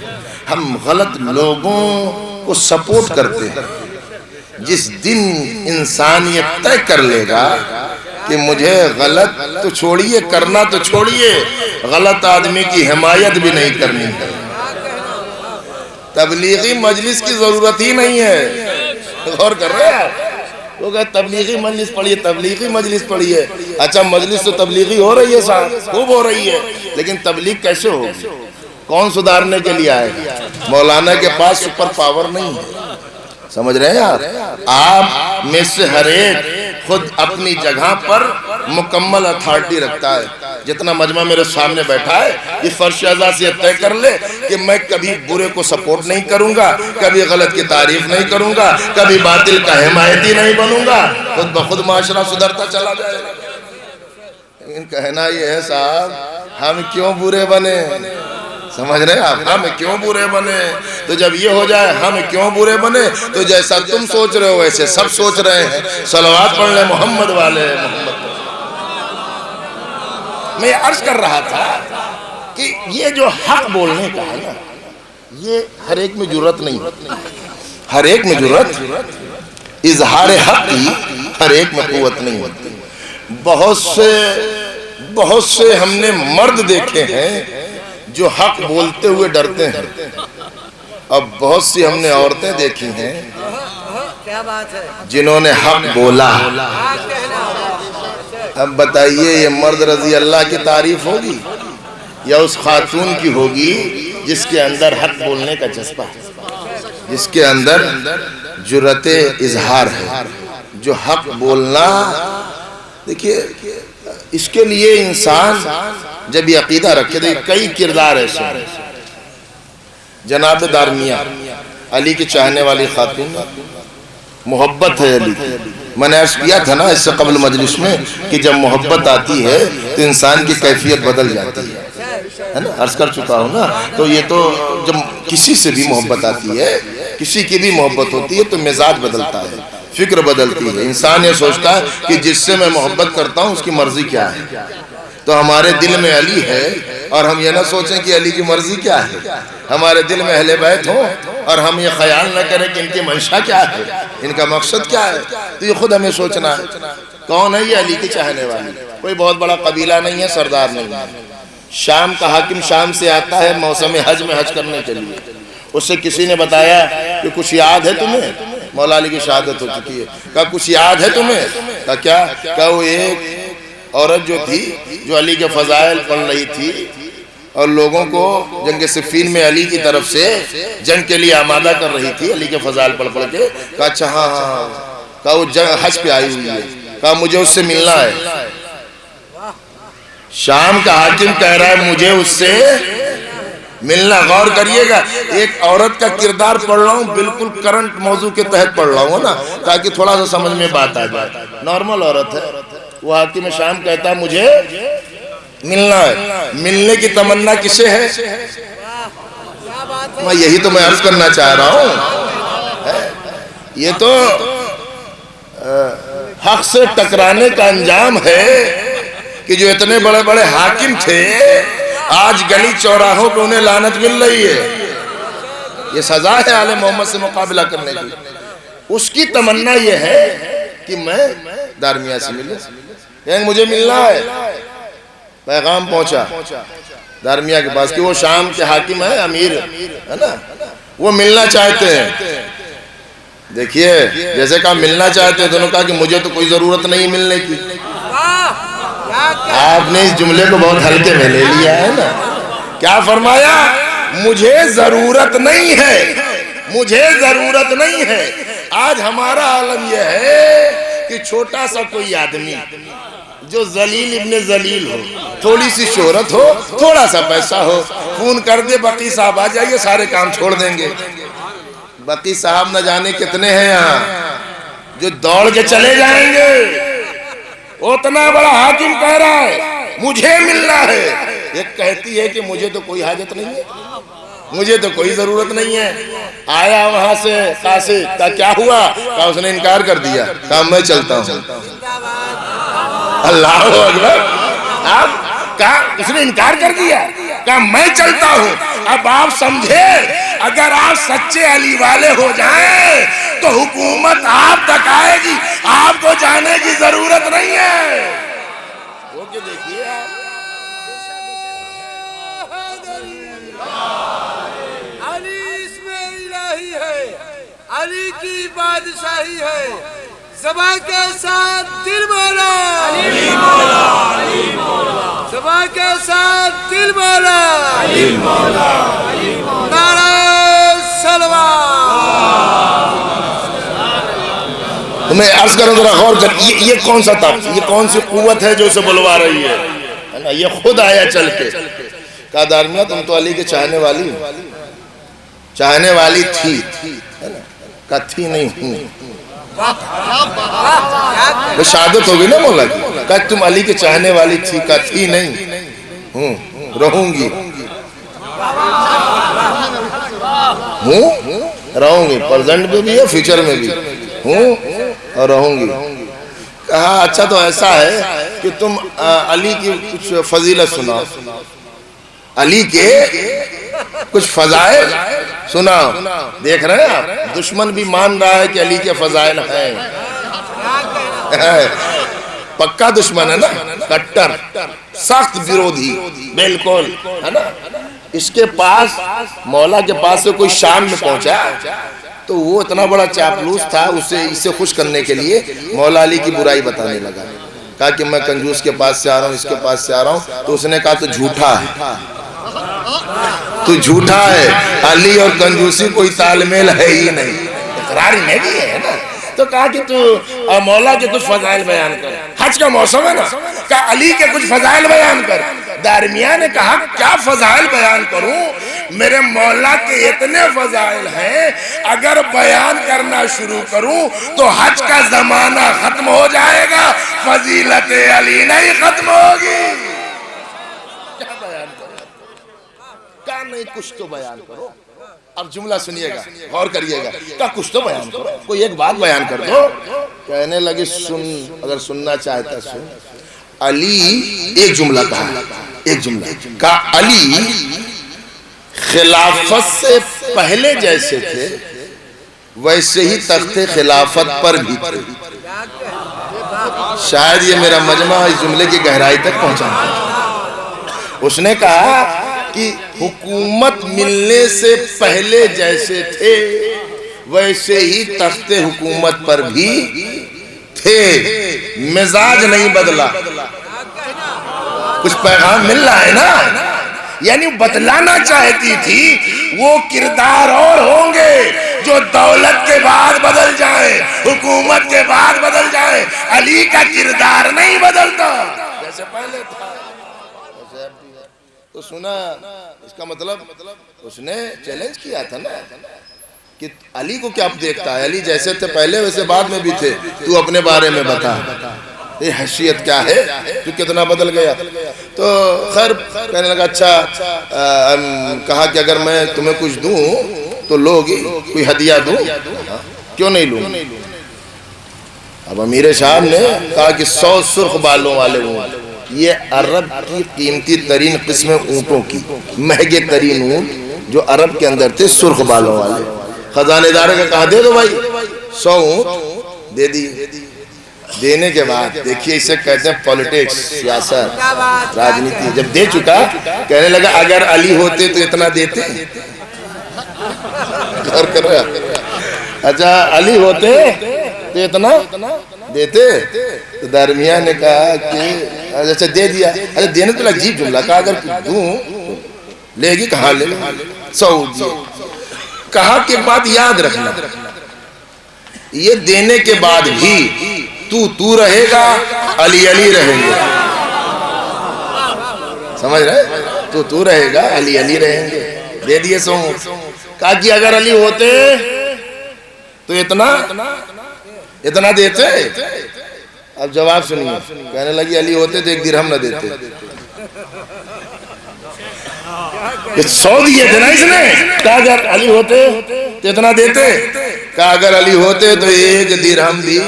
ہم غلط لوگوں کو سپورٹ کرتے ہیں۔ جس دن انسانیت طے کر لے گا کہ مجھے غلط تو چھوڑیے، کرنا تو چھوڑیے، غلط آدمی کی حمایت بھی نہیں کرنی ہے، تبلیغی مجلس کی ضرورت ہی نہیں ہے۔ غور کر رہے ہیں آپ؟ وہ کہتے تبلیغی مجلس پڑھیے، تبلیغی مجلس پڑھیے۔ اچھا مجلس تو تبلیغی ہو رہی ہے صاحب، خوب ہو رہی ہے، لیکن تبلیغ کیسے ہوگی؟ کون سدھارنے کے لیے آئے گا؟ مولانا کے پاس سپر پاور نہیں ہے، سمجھ رہے ہیں آپ میں سے ہر ایک خود اپنی جگہ پر مکمل اتھارٹی رکھتا ہے۔ جتنا مجمع میرے سامنے بیٹھا ہے یہ فرش اعضاء سے طے کر لے کہ میں کبھی برے کو سپورٹ نہیں کروں گا، کبھی غلط کی تعریف نہیں کروں گا، کبھی باطل کا حمایتی نہیں بنوں گا، خود بخود معاشرہ سدھرتا چلا جائے گا۔ لیکن کہنا یہ ہے صاحب ہم کیوں برے بنے، سمجھ رہے ہیں آپ؟ ہم کیوں برے بنے؟ تو جب یہ ہو جائے ہم کیوں برے بنے تو جیسا تم سوچ رہے ہو ویسے سب سوچ رہے ہیں۔ صلوات پڑھ لیں محمد والے محمد۔ میں عرض کر رہا تھا کہ یہ جو حق بولنے کا ہے نا، یہ ہر ایک میں جرأت نہیں، ہر ایک میں جرأت، اظہار حق کی ہر ایک میں قوت نہیں ہوتی۔ بہت سے ہم نے مرد دیکھے ہیں جو حق بولتے ہوئے ڈرتے ہیں، اب بہت سی ہم نے عورتیں دیکھی ہیں جنہوں نے حق بولا۔ اب بتائیے یہ مرد رضی اللہ کی تعریف ہوگی یا اس خاتون کی ہوگی جس کے اندر حق بولنے کا جذبہ ہے، جس کے اندر جرأت اظہار ہے، جو حق بولنا۔ دیکھیے اس کے لیے انسان جب یہ عقیدہ رکھے، دیکھیں کئی کردار ایسے ہیں۔ جناب دارمیہ علی کی چاہنے والی خاتون، محبت ہے علی کی۔ میں نے عرض کیا تھا نا اس سے قبل مجلس میں کہ جب محبت آتی ہے تو انسان کی کیفیت بدل جاتی ہے نا، عرض کر چکا ہوں نا۔ تو یہ تو جب کسی سے بھی محبت آتی ہے، کسی کی بھی محبت ہوتی ہے تو مزاج بدلتا ہے، فکر بدلتی ہے۔ انسان یہ سوچتا ہے کہ جس سے میں محبت کرتا ہوں اس کی مرضی کیا ہے۔ تو ہمارے دل میں علی ہے اور ہم یہ نہ سوچیں کہ علی کی مرضی کیا ہے، ہمارے دل میں اہل بیت ہوں اور ہم یہ خیال نہ کریں کہ ان کی منشا کیا ہے، ان کا مقصد کیا ہے۔ تو یہ خود ہمیں سوچنا ہے کون ہے یہ علی کی چاہنے والی۔ کوئی بہت بڑا قبیلہ نہیں ہے، سردار نہیں ہے۔ شام کا حاکم شام سے آتا ہے موسم حج میں حج کرنے کے لیے، اس سے کسی نے بتایا کہ کچھ یاد ہے تمہیں؟ مولا علی کی شہادت ہو چکی ہے۔ کہا کچھ یاد ہے تمہیں؟ کہا کیا؟ کہا وہ ایک عورت جو تھی جو علی کے فضائل پڑھ رہی تھی اور لوگوں کو جنگ صفین میں علی کی طرف سے جنگ کے لیے آمادہ کر رہی تھی، علی کے فضائل پڑھ پڑھ کے۔ کہا اچھا ہاں ہاں۔ کہا وہ حج پہ آئی ہوئی ہے۔ کہا مجھے اس سے ملنا ہے۔ شام کا حاکم کہہ رہا ہے مجھے اس سے ملنا۔ غور کریے گا، ایک عورت کا کردار پڑھ رہا ہوں، بالکل کرنٹ موضوع کے تحت پڑھ رہا ہوں نا، تاکہ تھوڑا سا سمجھ میں بات آ جائے۔ نارمل عورت ہے، وہ حاکم شام کہتا ہے مجھے ملنا ہے۔ ملنے کی تمنا کسے ہے؟ میں یہی تو میں عرض کرنا چاہ رہا ہوں، یہ تو حق سے ٹکرانے کا انجام ہے کہ جو اتنے بڑے بڑے حاکم تھے آج گلی چوراہوں پہ انہیں لعنت مل رہی ہے۔ یہ سزا ہے آل محمد سے مقابلہ کرنے کی۔ اس کی تمنا یہ ہے کہ میں دارمیہ سے ملوں، یعنی مجھے ملنا ہے۔ پیغام پہنچا دارمیہ کے پاس کہ وہ شام کے حاکم ہے، امیر ہے نا، وہ ملنا چاہتے ہیں۔ دیکھیے جیسے کہا ملنا چاہتے ہیں، انہوں نے کہا کہ مجھے تو کوئی ضرورت نہیں ملنے کی. آپ نے اس جملے کو بہت ہلکے میں لے لیا ہے نا. کیا فرمایا؟ مجھے ضرورت نہیں ہے، مجھے ضرورت نہیں ہے. آج ہمارا عالم یہ ہے کہ چھوٹا سا کوئی آدمی جو ذلیل ابن ذلیل ہو، تھوڑی سی شہرت ہو، تھوڑا سا پیسہ ہو، فون کر دے بقی صاحب آ جائیے، سارے کام چھوڑ دیں گے. بقی صاحب نہ جانے کتنے ہیں یہاں جو دوڑ کے چلے جائیں گے. اتنا بڑا حاکم کہہ رہا ہے مجھے ملنا ہے، یہ کہتی ہے کہ مجھے تو کوئی حاجت نہیں ہے، مجھے تو کوئی ضرورت نہیں ہے. آیا وہاں سے قاصد کا کیا ہوا؟ کہا اس نے انکار کر دیا. کہا میں چلتا ہوں. اللہ اکبر. کہا اس نے انکار کر دیا، کہا میں چلتا ہوں. اب آپ سمجھے اگر آپ سچے علی والے ہو جائیں تو حکومت آپ تک آئے گی، آپ کو جانے کی ضرورت نہیں ہے. وہ کہ دیکھیے علی اس میں الہی ہے، علی کی بادشاہی ہے. زبان کے ساتھ دل بولا علی مولا، علی مولا. زبان کے ساتھ دل بولا علی مولا، علی مولا. نعرہ صلوات. تمہیں عرض کروں ذرا غور کر، یہ کون سا طاقت، یہ کون سی قوت ہے جو اسے بلوا رہی ہے؟ یہ خود آیا چل کے. کہا دارمیہ تم تو علی کے چاہنے والی ہو. چاہنے والی تھی، کہا تھی نہیں ہوں. تو شہادت ہوگی نا مولا کی. کہا تم علی کے چاہنے والی تھی، کہا تھی نہیں ہوں، رہوں گی. ہوں رہوں گی، پریزنٹ میں بھی ہے فیوچر میں بھی ہوں اور رہوں گی. کہا اچھا تو ایسا ہے کہ تم علی کی کچھ فضیلت سناؤ، علی کے کچھ فضائل سناؤ. دیکھ رہے ہیں آپ دشمن بھی مان رہا ہے کہ علی کے فضائل ہیں. پکا دشمن ہے نا، کٹر سخت بیرودھی بالکل ہے نا. اس کے پاس مولا کے پاس سے کوئی شام میں پہنچا تو وہ اتنا بڑا چاپلوس تھا، اسے خوش کرنے کے لیے مولا علی کی برائی بتانے لگا. کہا کہ میں کنجوس کے پاس سے آ رہا ہوں، اس کے پاس سے آ رہا ہوں. تو اس نے کہا تو جھوٹا ہے، تو جھوٹا ہے. علی اور کنجوسی کوئی تال میل ہے ہی نہیں. اقرار میں بھی ہے نا. تو کہا کہ تو مولا کے کچھ فضائل بیان کر. حج کا موسم ہے نا. کہا علی کے کچھ فضائل بیان کر. دارمیہ نے کہا کیا فضائل بیان کروں؟ میرے مولا کے اتنے فضائل ہیں اگر بیان کرنا شروع کروں تو حج کا زمانہ ختم ہو جائے گا، فضیلت علی نہیں ختم ہوگی. کیا بیان کرو؟ کہا نہیں کچھ تو بیان کرو. اب جملہ سنیے گا، غور کریے گا. کہا کچھ تو بیان کرو، کوئی ایک بات بیان کر دو. کہنے لگے سن، اگر سننا چاہتا سن. علی ایک جملہ کہا، ایک جملہ کہا علی خلافت سے پہلے جیسے تھے ویسے ہی تخت خلافت پر بھی تھے. شاید یہ میرا مجمع اس جملے کی گہرائی تک پہنچا. اس نے کہا کہ حکومت ملنے سے پہلے جیسے تھے ویسے ہی تخت حکومت پر بھی تھے، مزاج نہیں بدلا. کچھ پیغام مل رہا ہے نا. یعنی بتلانا چاہتی تھی وہ کردار اور ہوں گے جو دولت کے بعد بدل جائیں، حکومت کے بعد بدل جائیں. علی کا کردار نہیں بدلتا، جیسے پہلے تھا تو سنا. اس کا مطلب اس نے چیلنج کیا تھا نا کہ علی کو کیا دیکھتا ہے، علی جیسے تھے پہلے ویسے بعد میں بھی تھے، تو اپنے بارے میں بتا یہ حیثیت کیا ہے، تو کتنا بدل گیا. تو خیر کہنے لگا اچھا کہا کہ اگر میں تمہیں کچھ دوں تو لوگ کوئی ہدیہ دوں؟ کیوں نہیں لوں. اب امیر صاحب نے کہا کہ 100 سرخ بالوں والے اونٹ، یہ عرب کی قیمتی ترین قسم اونٹوں کی، مہنگے ترین اونٹ جو عرب کے اندر تھے سرخ بالوں والے. خزانے دار کا کہا دے دو بھائی. 100 اونٹ دے دی. دینے کے بعد دیکھیے اسے کہتے ہیں پولیٹکس، سیاست، راجنیتی. جب دے چکا کہنے لگا اگر علی ہوتے تو اتنا دیتے. غور کر رہا اچھا علی ہوتے تو اتنا دیتے؟ تو درمیان نے کہا کہ اچھا دے دیا. اچھا دینے تو عجیب جملہ کہا اگر دوں لے گی کہاں لے 100 دیے. کہا کہ بات یاد رکھنا یہ دینے کے بعد بھی تو رہے گا علی علی رہیں گے. سمجھ رہے؟ تو رہے گا علی علی رہیں گے. دے دیے 100. کہا کہ اگر علی ہوتے تو اتنا دیتے. اب جواب سنیے. کہنے لگی علی ہوتے تو 1 درہم نہ دیتے. 100 دیے تھے نا اس نے. کہا اگر علی ہوتے تو اتنا دیتے. کہا اگر علی ہوتے تو 1 درہم بھی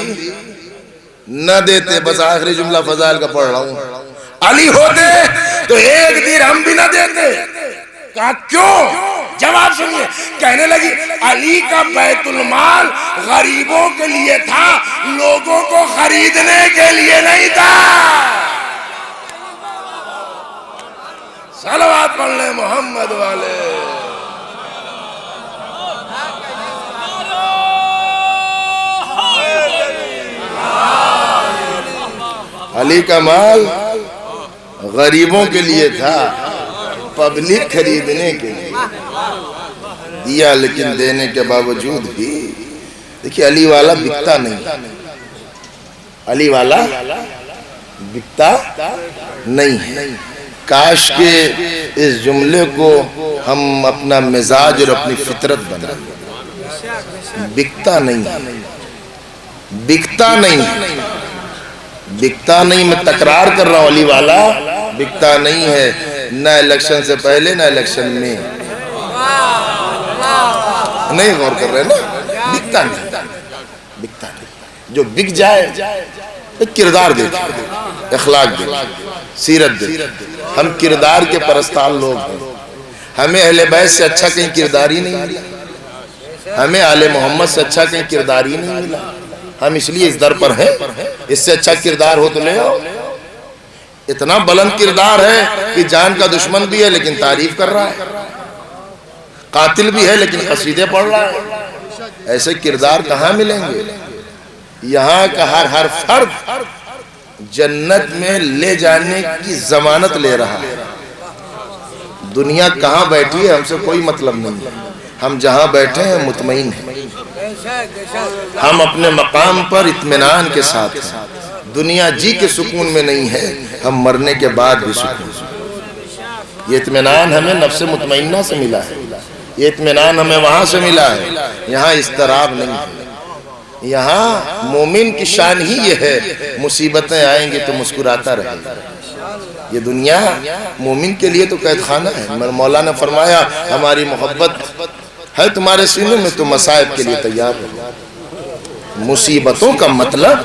نہ دیتے. بس آخری جملہ فضائل کا پڑھ رہا ہوں. علی ہوتے تو 1 درہم بھی نہ دیتے. کہا کیوں؟ جواب سنیے. کہنے لگی علی کا بیت المال غریبوں کے لیے تھا, لوگوں کو خریدنے کے لیے نہیں تھا. صلوات پڑھ لیں محمد والے. علی کا مال غریبوں کے لیے تھا, پبلک خریدنے کے لیے دیا. لیکن دینے کے باوجود بھی دیکھیے علی والا بکتا نہیں. علی والا بکتا نہیں ہے. کاش کہ اس جملے کو ہم اپنا مزاج اور اپنی فطرت بنا. بکتا نہیں, بکتا نہیں, بکتا نہیں. میں تکرار کر رہا ہوں, علی والا بکتا نہیں ہے. نہ الیکشن سے پہلے نہ الیکشن میں. نہیں غور کر رہے نا. بکتا نہیں, بکتا نہیں. جو بک جائے کردار دیکھیں, اخلاق دیکھیں, سیرت دیکھیں. ہم کردار کے پرستار لوگ ہیں. ہمیں اہل بیت سے اچھا کہیں کردار ہی نہیں ملا. ہمیں آل محمد سے اچھا کہیں کردار ہی نہیں ملا. ہم اس لیے اس در پر ہیں. اس سے اچھا کردار ہو تو لے آؤ. اتنا بلند کردار ہے کہ جان کا دشمن بھی ہے لیکن تعریف کر رہا ہے, قاتل بھی ہے لیکن قصیدے پڑھ رہا ہے. ایسے کردار کہاں ملیں گے؟ یہاں کا ہر فرد جنت میں لے جانے کی ضمانت لے رہا ہے. دنیا کہاں بیٹھی ہے ہم سے کوئی مطلب نہیں. ہم جہاں بیٹھے ہیں مطمئن ہیں. ہم اپنے مقام پر اطمینان کے ساتھ ہیں. دنیا جی کے سکون میں نہیں ہے, ہم مرنے کے بعد بھی سکون. یہ اطمینان ہمیں نفس مطمئنہ سے ملا ہے. یہ اطمینان ہمیں وہاں سے ملا ہے. یہاں اضطراب نہیں ہے. یہاں مومن کی شان ہی یہ ہے, مصیبتیں آئیں گے تو مسکراتا رہے. یہ دنیا مومن کے لیے تو قید خانہ ہے. مولا نے فرمایا ہماری محبت ہے تمہارے سینے میں تو مصائب کے لیے تیار رہو. مصیبتوں کا مطلب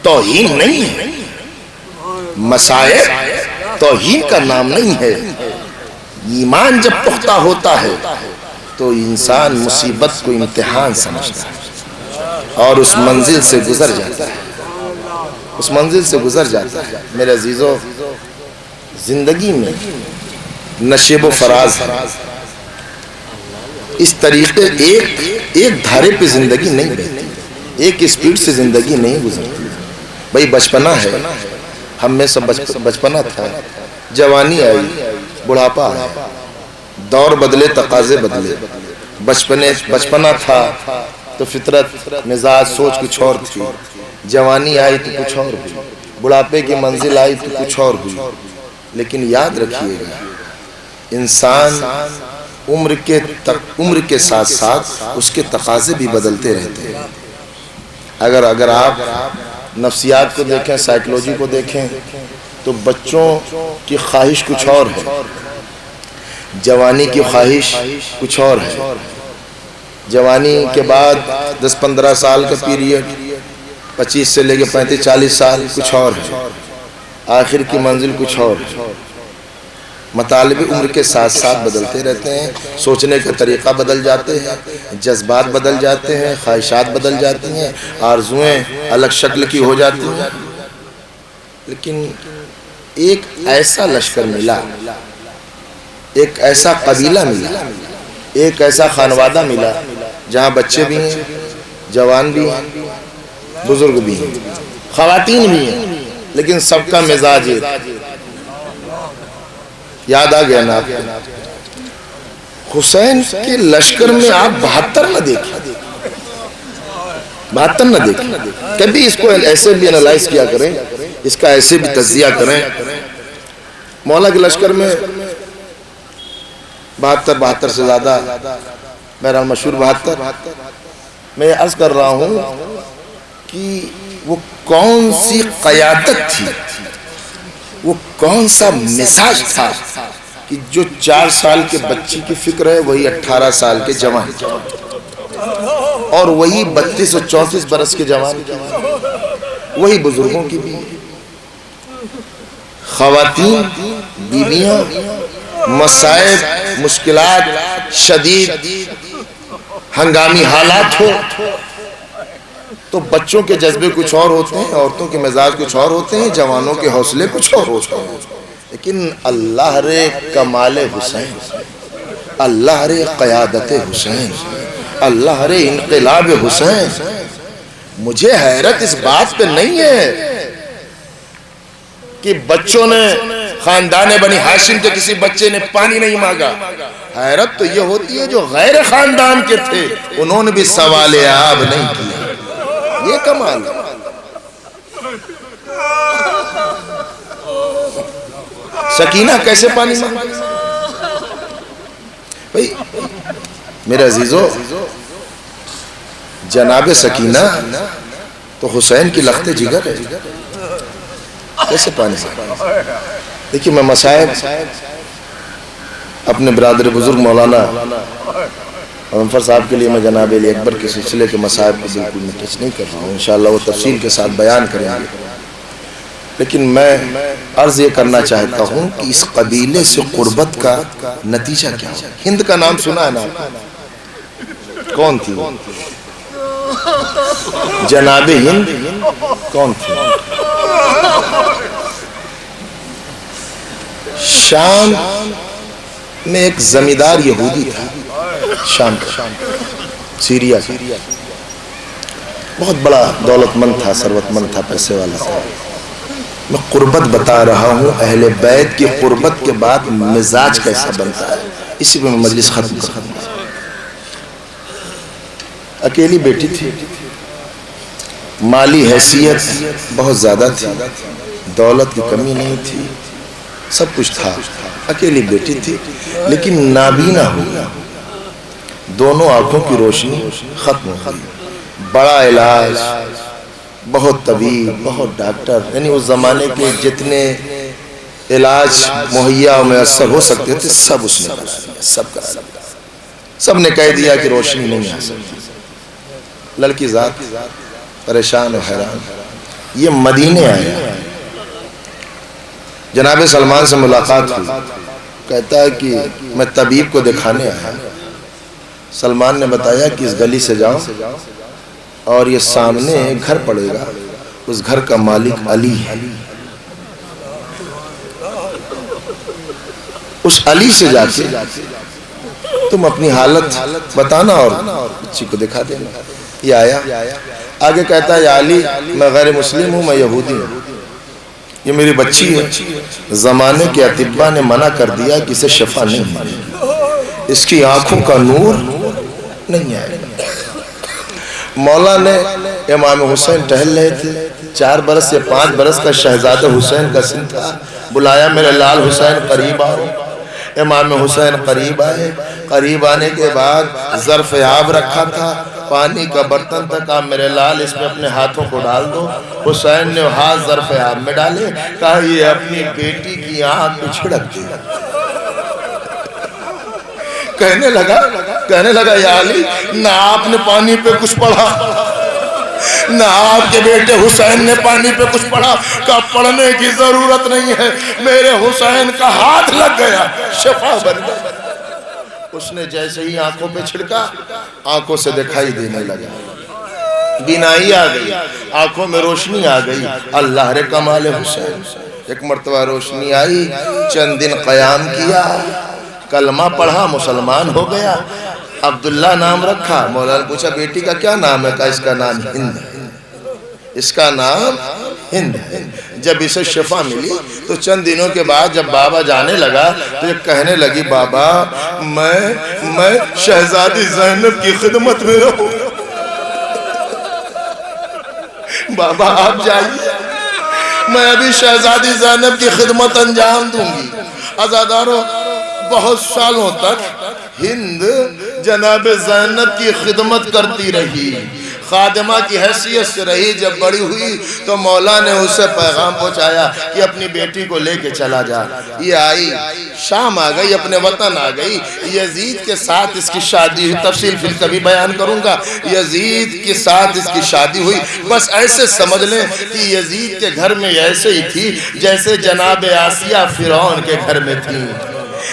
توہین نہیں ہے. مصائب توہین کا نام نہیں ہے. ایمان جب پختہ ہوتا ہے تو انسان مصیبت کو امتحان سمجھتا ہے اور اس منزل سے گزر جاتا ہے. اس منزل سے گزر جاتا ہے. میرے عزیزو, زندگی میں نشیب و فراز ہے. اس طریقے ایک دھارے پہ زندگی نہیں بہتی, ایک اسپیڈ سے زندگی نہیں گزرتی. بھئی بچپنا ہے, ہم میں سب بچپنا تھا, جوانی آئی, بڑھاپا آیا, دور بدلے, تقاضے بدلے. بچپنا تھا تو فطرت, مزاج, سوچ کچھ اور تھی. جوانی آئی تو کچھ اور ہوئی, بڑھاپے کی منزل آئی تو کچھ اور ہوئی. لیکن یاد رکھیے گا انسان عمر کے ساتھ ساتھ اس کے تقاضے بھی بدلتے رہتے ہیں. اگر آپ نفسیات کو دیکھیں, سائیکلوجی کو دیکھیں تو بچوں کی خواہش کچھ اور ہے, جوانی کی خواہش کچھ اور ہے. جوانی کے بعد 10-15 سال کا پیریڈ, 25 سے لے کے 35-40 سال کچھ اور ہے, آخر کی منزل کچھ اور ہے. مطالب عمر کے ساتھ ساتھ بدلتے رہتے ہیں, سوچنے کا طریقہ بدل جاتے ہیں, جذبات بدل جاتے ہیں, خواہشات بدل جاتی ہیں, آرزویں الگ شکل کی ہو جاتی ہیں. لیکن ایک ایسا لشکر ملا, ایک ایسا قبیلہ ملا, ایک ایسا خانوادہ ملا جہاں بچے بھی ہیں، جوان بھی ہیں، بزرگ بھی ہیں، خواتین بھی ہیں، لیکن سب کا مزاج ایک۔ یاد آ گیا نا آپ کو؟ حسین کے لشکر میں آپ 72 نہ دیکھیں، 72 نہ دیکھیں۔ کبھی اس کو ایسے بھی انالائز کیا کریں، اس کا ایسے بھی تجزیہ کریں۔ مولا کے لشکر میں 72 سے زیادہ، میرا مشہور 72۔ میں یہ عرض کر رہا ہوں کہ وہ کون سی قیادت تھی، وہ کون سا مزاج تھا کہ جو 4 سال کے بچی کی فکر ہے وہی 18 سال کے جوان، اور وہی 32 اور 34 برس کے جوان، وہی بزرگوں کی بھی، خواتین بیویاں، مصائب مشکلات شدید ہنگامی حالات ہو تو بچوں کے جذبے کچھ اور ہوتے ہیں، عورتوں کے مزاج کچھ اور ہوتے ہیں، جوانوں کے حوصلے کچھ اور ہوتے ہیں، لیکن اللہ رے کمال حسین، اللہ رے قیادت حسین، اللہ رے انقلاب حسین۔ مجھے حیرت اس بات پہ نہیں ہے کہ بچوں نے، خاندان بنی ہاشم کے کسی بچے نے پانی نہیں مانگا، حیرت تو یہ ہوتی ہے جو غیر خاندان کے تھے انہوں نے بھی سوال آب نہیں کیا۔ یہ کمال ہے۔ سکینہ کیسے پانی مانگا؟ بھئی میرے عزیزو، جناب سکینہ تو حسین کی لخت جگر ہے، کیسے پانی مانگا؟ دیکھیے میں مصائب اپنے برادر بزرگ مولانا غنفر صاحب کے لیے میں جناب علی اکبر کے سلسلے کے مصائب کو بالکل میں ٹچ نہیں کر رہا ہوں، انشاءاللہ وہ تفصیل کے ساتھ بیان کریں گے، لیکن میں عرض یہ کرنا چاہتا ہوں کہ اس قبیلے سے قربت کا نتیجہ کیا ہو۔ ہند کا نام سنا ہے نا؟ کون تھی وہ؟ جناب ہند کون تھی؟ شام میں ایک زمیندار یہودی تھا، شام کا، سیریا کا، بہت بڑا دولت مند تھا، ثروت مند تھا، پیسے والا تھا۔ میں قربت بتا رہا ہوں، اہل بیت کی قربت کے بعد مزاج کیسا بنتا ہے، اسی پہ میں مجلس ختم کرتا ہوں۔ اکیلی بیٹی تھی، مالی حیثیت بہت زیادہ تھی، دولت کی کمی نہیں تھی، سب کچھ تھا، اکیلی بیٹی تھی، لیکن نابینا ہو گیا، دونوں آنکھوں کی روشنی ختم ہو گئی۔ بڑا علاج، بہت طبیب، بہت ڈاکٹر، یعنی اس زمانے کے جتنے علاج مہیا و میسر ہو سکتے تھے سب اس نے کرا دیا، سب کرا دیا، سب نے کہہ دیا کہ روشنی نہیں آ سکتی۔ لڑکی ذات پریشان و حیران، یہ مدینے آیا، جناب سلمان سے ملاقات ہوئی، کہتا ہے کہ میں طبیب کو دکھانے آیا۔ سلمان نے بتایا کہ اس گلی سے جاؤ اور یہ سامنے گھر پڑے گا، اس گھر کا مالک علی ہے، اس علی سے جا کے تم اپنی حالت بتانا اور بچی کو دکھا دینا۔ یہ آیا، آگے کہتا ہے یا علی میں غیر مسلم ہوں، میں یہودی ہوں، یہ میری بچی ہے، زمانے کے اطباء نے منع کر دیا کہ اسے شفا نہیں ملے گی، اس کی آنکھوں کا نور نہیں آئے گا۔ مولا نے، امام حسین ٹہل رہے تھے، 4 برس یا 5 برس کا شہزادہ حسین کا سن تھا، بلایا میرے لال حسین قریب آؤ۔ امام حسین قریب آئے، قریب آنے کے بعد ظرف آب رکھا تھا، پانی کا برتن تھا، کہا میرے لال اس میں اپنے ہاتھوں کو ڈال دو۔ حسین نے ہاتھ ظرف آب میں ڈالے، کہا یہ اپنی بیٹی کی آنکھ پہ چھڑک دیا۔ کہنے لگا یا علی نہ آپ نے پانی پہ کچھ پڑھا نہ آپ کے بیٹے حسین نے پانی پہ کچھ پڑھا، کہا پڑھنے کی ضرورت نہیں ہے، میرے حسین کا ہاتھ لگ گیا، شفا بن گیا۔ اس نے جیسے ہی آنکھوں پہ چھڑکا، آنکھوں سے دکھائی دینے لگا، بینائی آ گئی، آنکھوں میں روشنی آ گئی۔ اللہ رے کمال حسین، ایک مرتبہ روشنی آئی، چند دن قیام کیا، کلمہ پڑھا، مسلمان ہو گیا۔ عبداللہ نام رکھا. مولا نے پوچھا بیٹی کا کیا نام ہے؟ کہا اس کا نام ہند ہے. اس کا نام ہند ہے. جب اسے شفا ملی تو چند دنوں کے بعد جب بابا جانے لگا تو یہ کہنے لگی بابا میں شہزادی زینب کی خدمت میں رہوں. بابا آپ جائیے، میں ابھی شہزادی زینب کی خدمت انجام دوں گی. عزادارو بہت سالوں تک ہند جناب زینب کی خدمت کرتی رہی، خادمہ کی حیثیت سے رہی. جب بڑی ہوئی تو مولا نے اسے پیغام پہنچایا کہ اپنی بیٹی کو لے کے چلا جا. یہ آئی، شام آ گئی، اپنے وطن آ گئی. یزید کے ساتھ اس کی شادی ہوئی، تفصیل پھر کبھی بیان کروں گا. یزید کے ساتھ اس کی شادی ہوئی. بس ایسے سمجھ لیں کہ یزید کے گھر میں ایسے ہی تھی جیسے جناب آسیہ فرعون کے گھر میں تھی.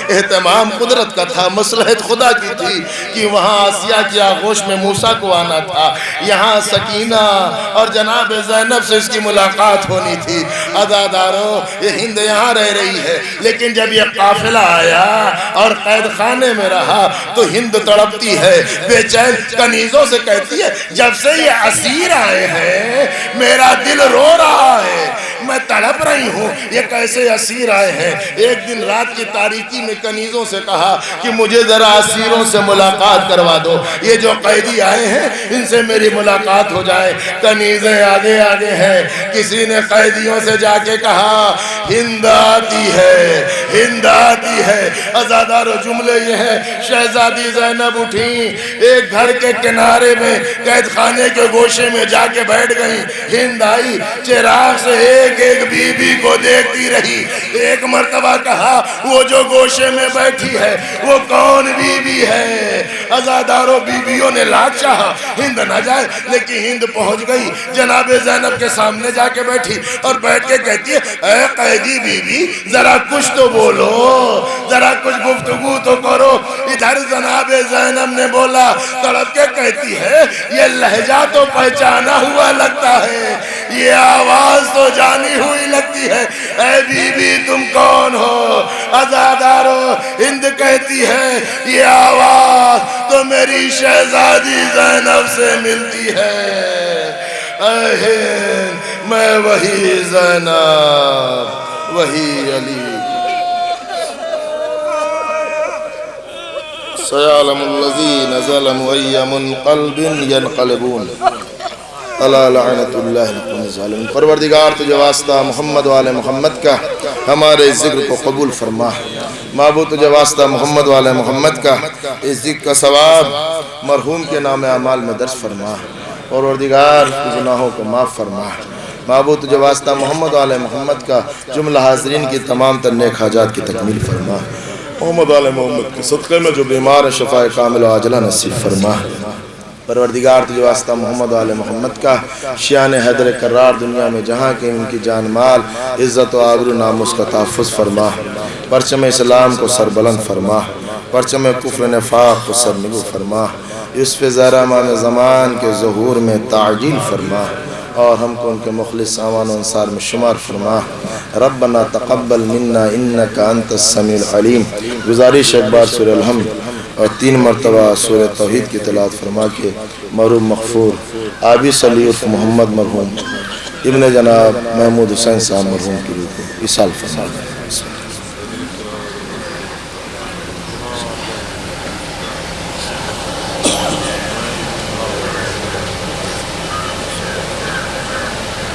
اہتمام قدرت کا تھا، مصلحت خدا کی تھی کہ وہاں آسیہ کی آغوش میں موسیٰ کو آنا تھا، یہاں سکینہ اور جناب زینب سے اس کی ملاقات ہونی تھی. عزادارو یہ ہند یہاں رہ رہی ہے، لیکن جب یہ قافلہ آیا اور قید خانے میں رہا تو ہند تڑپتی ہے، بے چین کنیزوں سے کہتی ہے جب سے یہ اسیر آئے ہیں میرا دل رو رہا ہے، میں تڑپ رہی ہوں، یہ کیسے اسیر آئے ہیں. ایک دن رات کی تاریکی میں کنیزوں سے کہا کہ مجھے ذرا اسیروں سے ملاقات کروا دو، یہ جو قیدی آئے ہیں ان سے میری ملاقات ہو جائے. کنیزیں آگے آگے ہیں. کسی نے قیدیوں سے جا کے کہا ہند آتی ہے، ہند آتی ہے. عزادارو جملے یہ ہیں، شہزادی زینب اٹھیں، ایک گھر کے کنارے میں قید خانے کے گوشے میں جا کے بیٹھ گئیں. ہند آئی، چراغ سے ایک ایک بی بی کو دیکھتی رہی. ایک مرتبہ کہا وہ جو گوشے میں بیٹھی ہے وہ کون بی بی ہے؟ عزادارو بیویوں نے لاکھ چاہا ہند نہ جائے، لیکن ہند پہنچ گئی، جناب زینب کے سامنے جا کے بیٹھی اور بیٹھ کے کہتی ہے اے قیدی بی بی ذرا کچھ تو بولو، ذرا کچھ گفتگو تو کرو. ادھر جناب زینب نے بولا، تڑپ کے کہتی ہے یہ لہجہ تو پہچانا ہوا لگتا ہے، یہ آواز تو جانی ہوئی لگتی ہے، اے بی بی تم کون ہو؟ عزادارو ہند کہتی ہے یہ آواز تو میری شہزادی زینب سے ملتی ہے. اے ہند میں وہی زینب، وہی علی. سيعلم الذين ظلموا أي منقلب ينقلبون الا لعنت اللہ القوم الظالمین. پروردگار تجھے واسطہ محمد والے محمد کا ہمارے ذکر کو قبول فرما. معبود تجھے واسطہ محمد والے محمد کا اس ذکر کا ثواب مرحوم کے نام اعمال میں درج فرما. پروردگار گناہوں کو معاف فرما. معبود تجھے واسطہ محمد والے محمد کا جملہ حاضرین کی تمام تر نیک حاجات کی تکمیل فرما. محمد والے محمد کے صدقے میں جو بیمار ہیں شفاء کامل و عاجلہ نصیب فرما. پروردگار تجھے واسطہ محمد والے محمد کا شیان حیدر کرار دنیا میں جہاں کہ ان کی جان مال عزت و آبرو ناموس کا تحفظ فرما. پرچم اسلام کو سربلند فرما، پرچم کفر نفاق کو سرنگو فرما. یوسف زہرا امام زمان کے ظہور میں تعجیل فرما اور ہم کو ان کے مخلص اعوان و انصار میں شمار فرما. ربنا تقبل منا انکا انت السمیع العلیم. گزارش ایک بار سورہ الحمد اور 3 مرتبہ سورہ توحید کی تلاوت فرما کے مرحوم مغفور آبی صلی عرف محمد مرحوم ابن جناب محمود حسین صاحب مرحوم کی روح کو اصال فرما.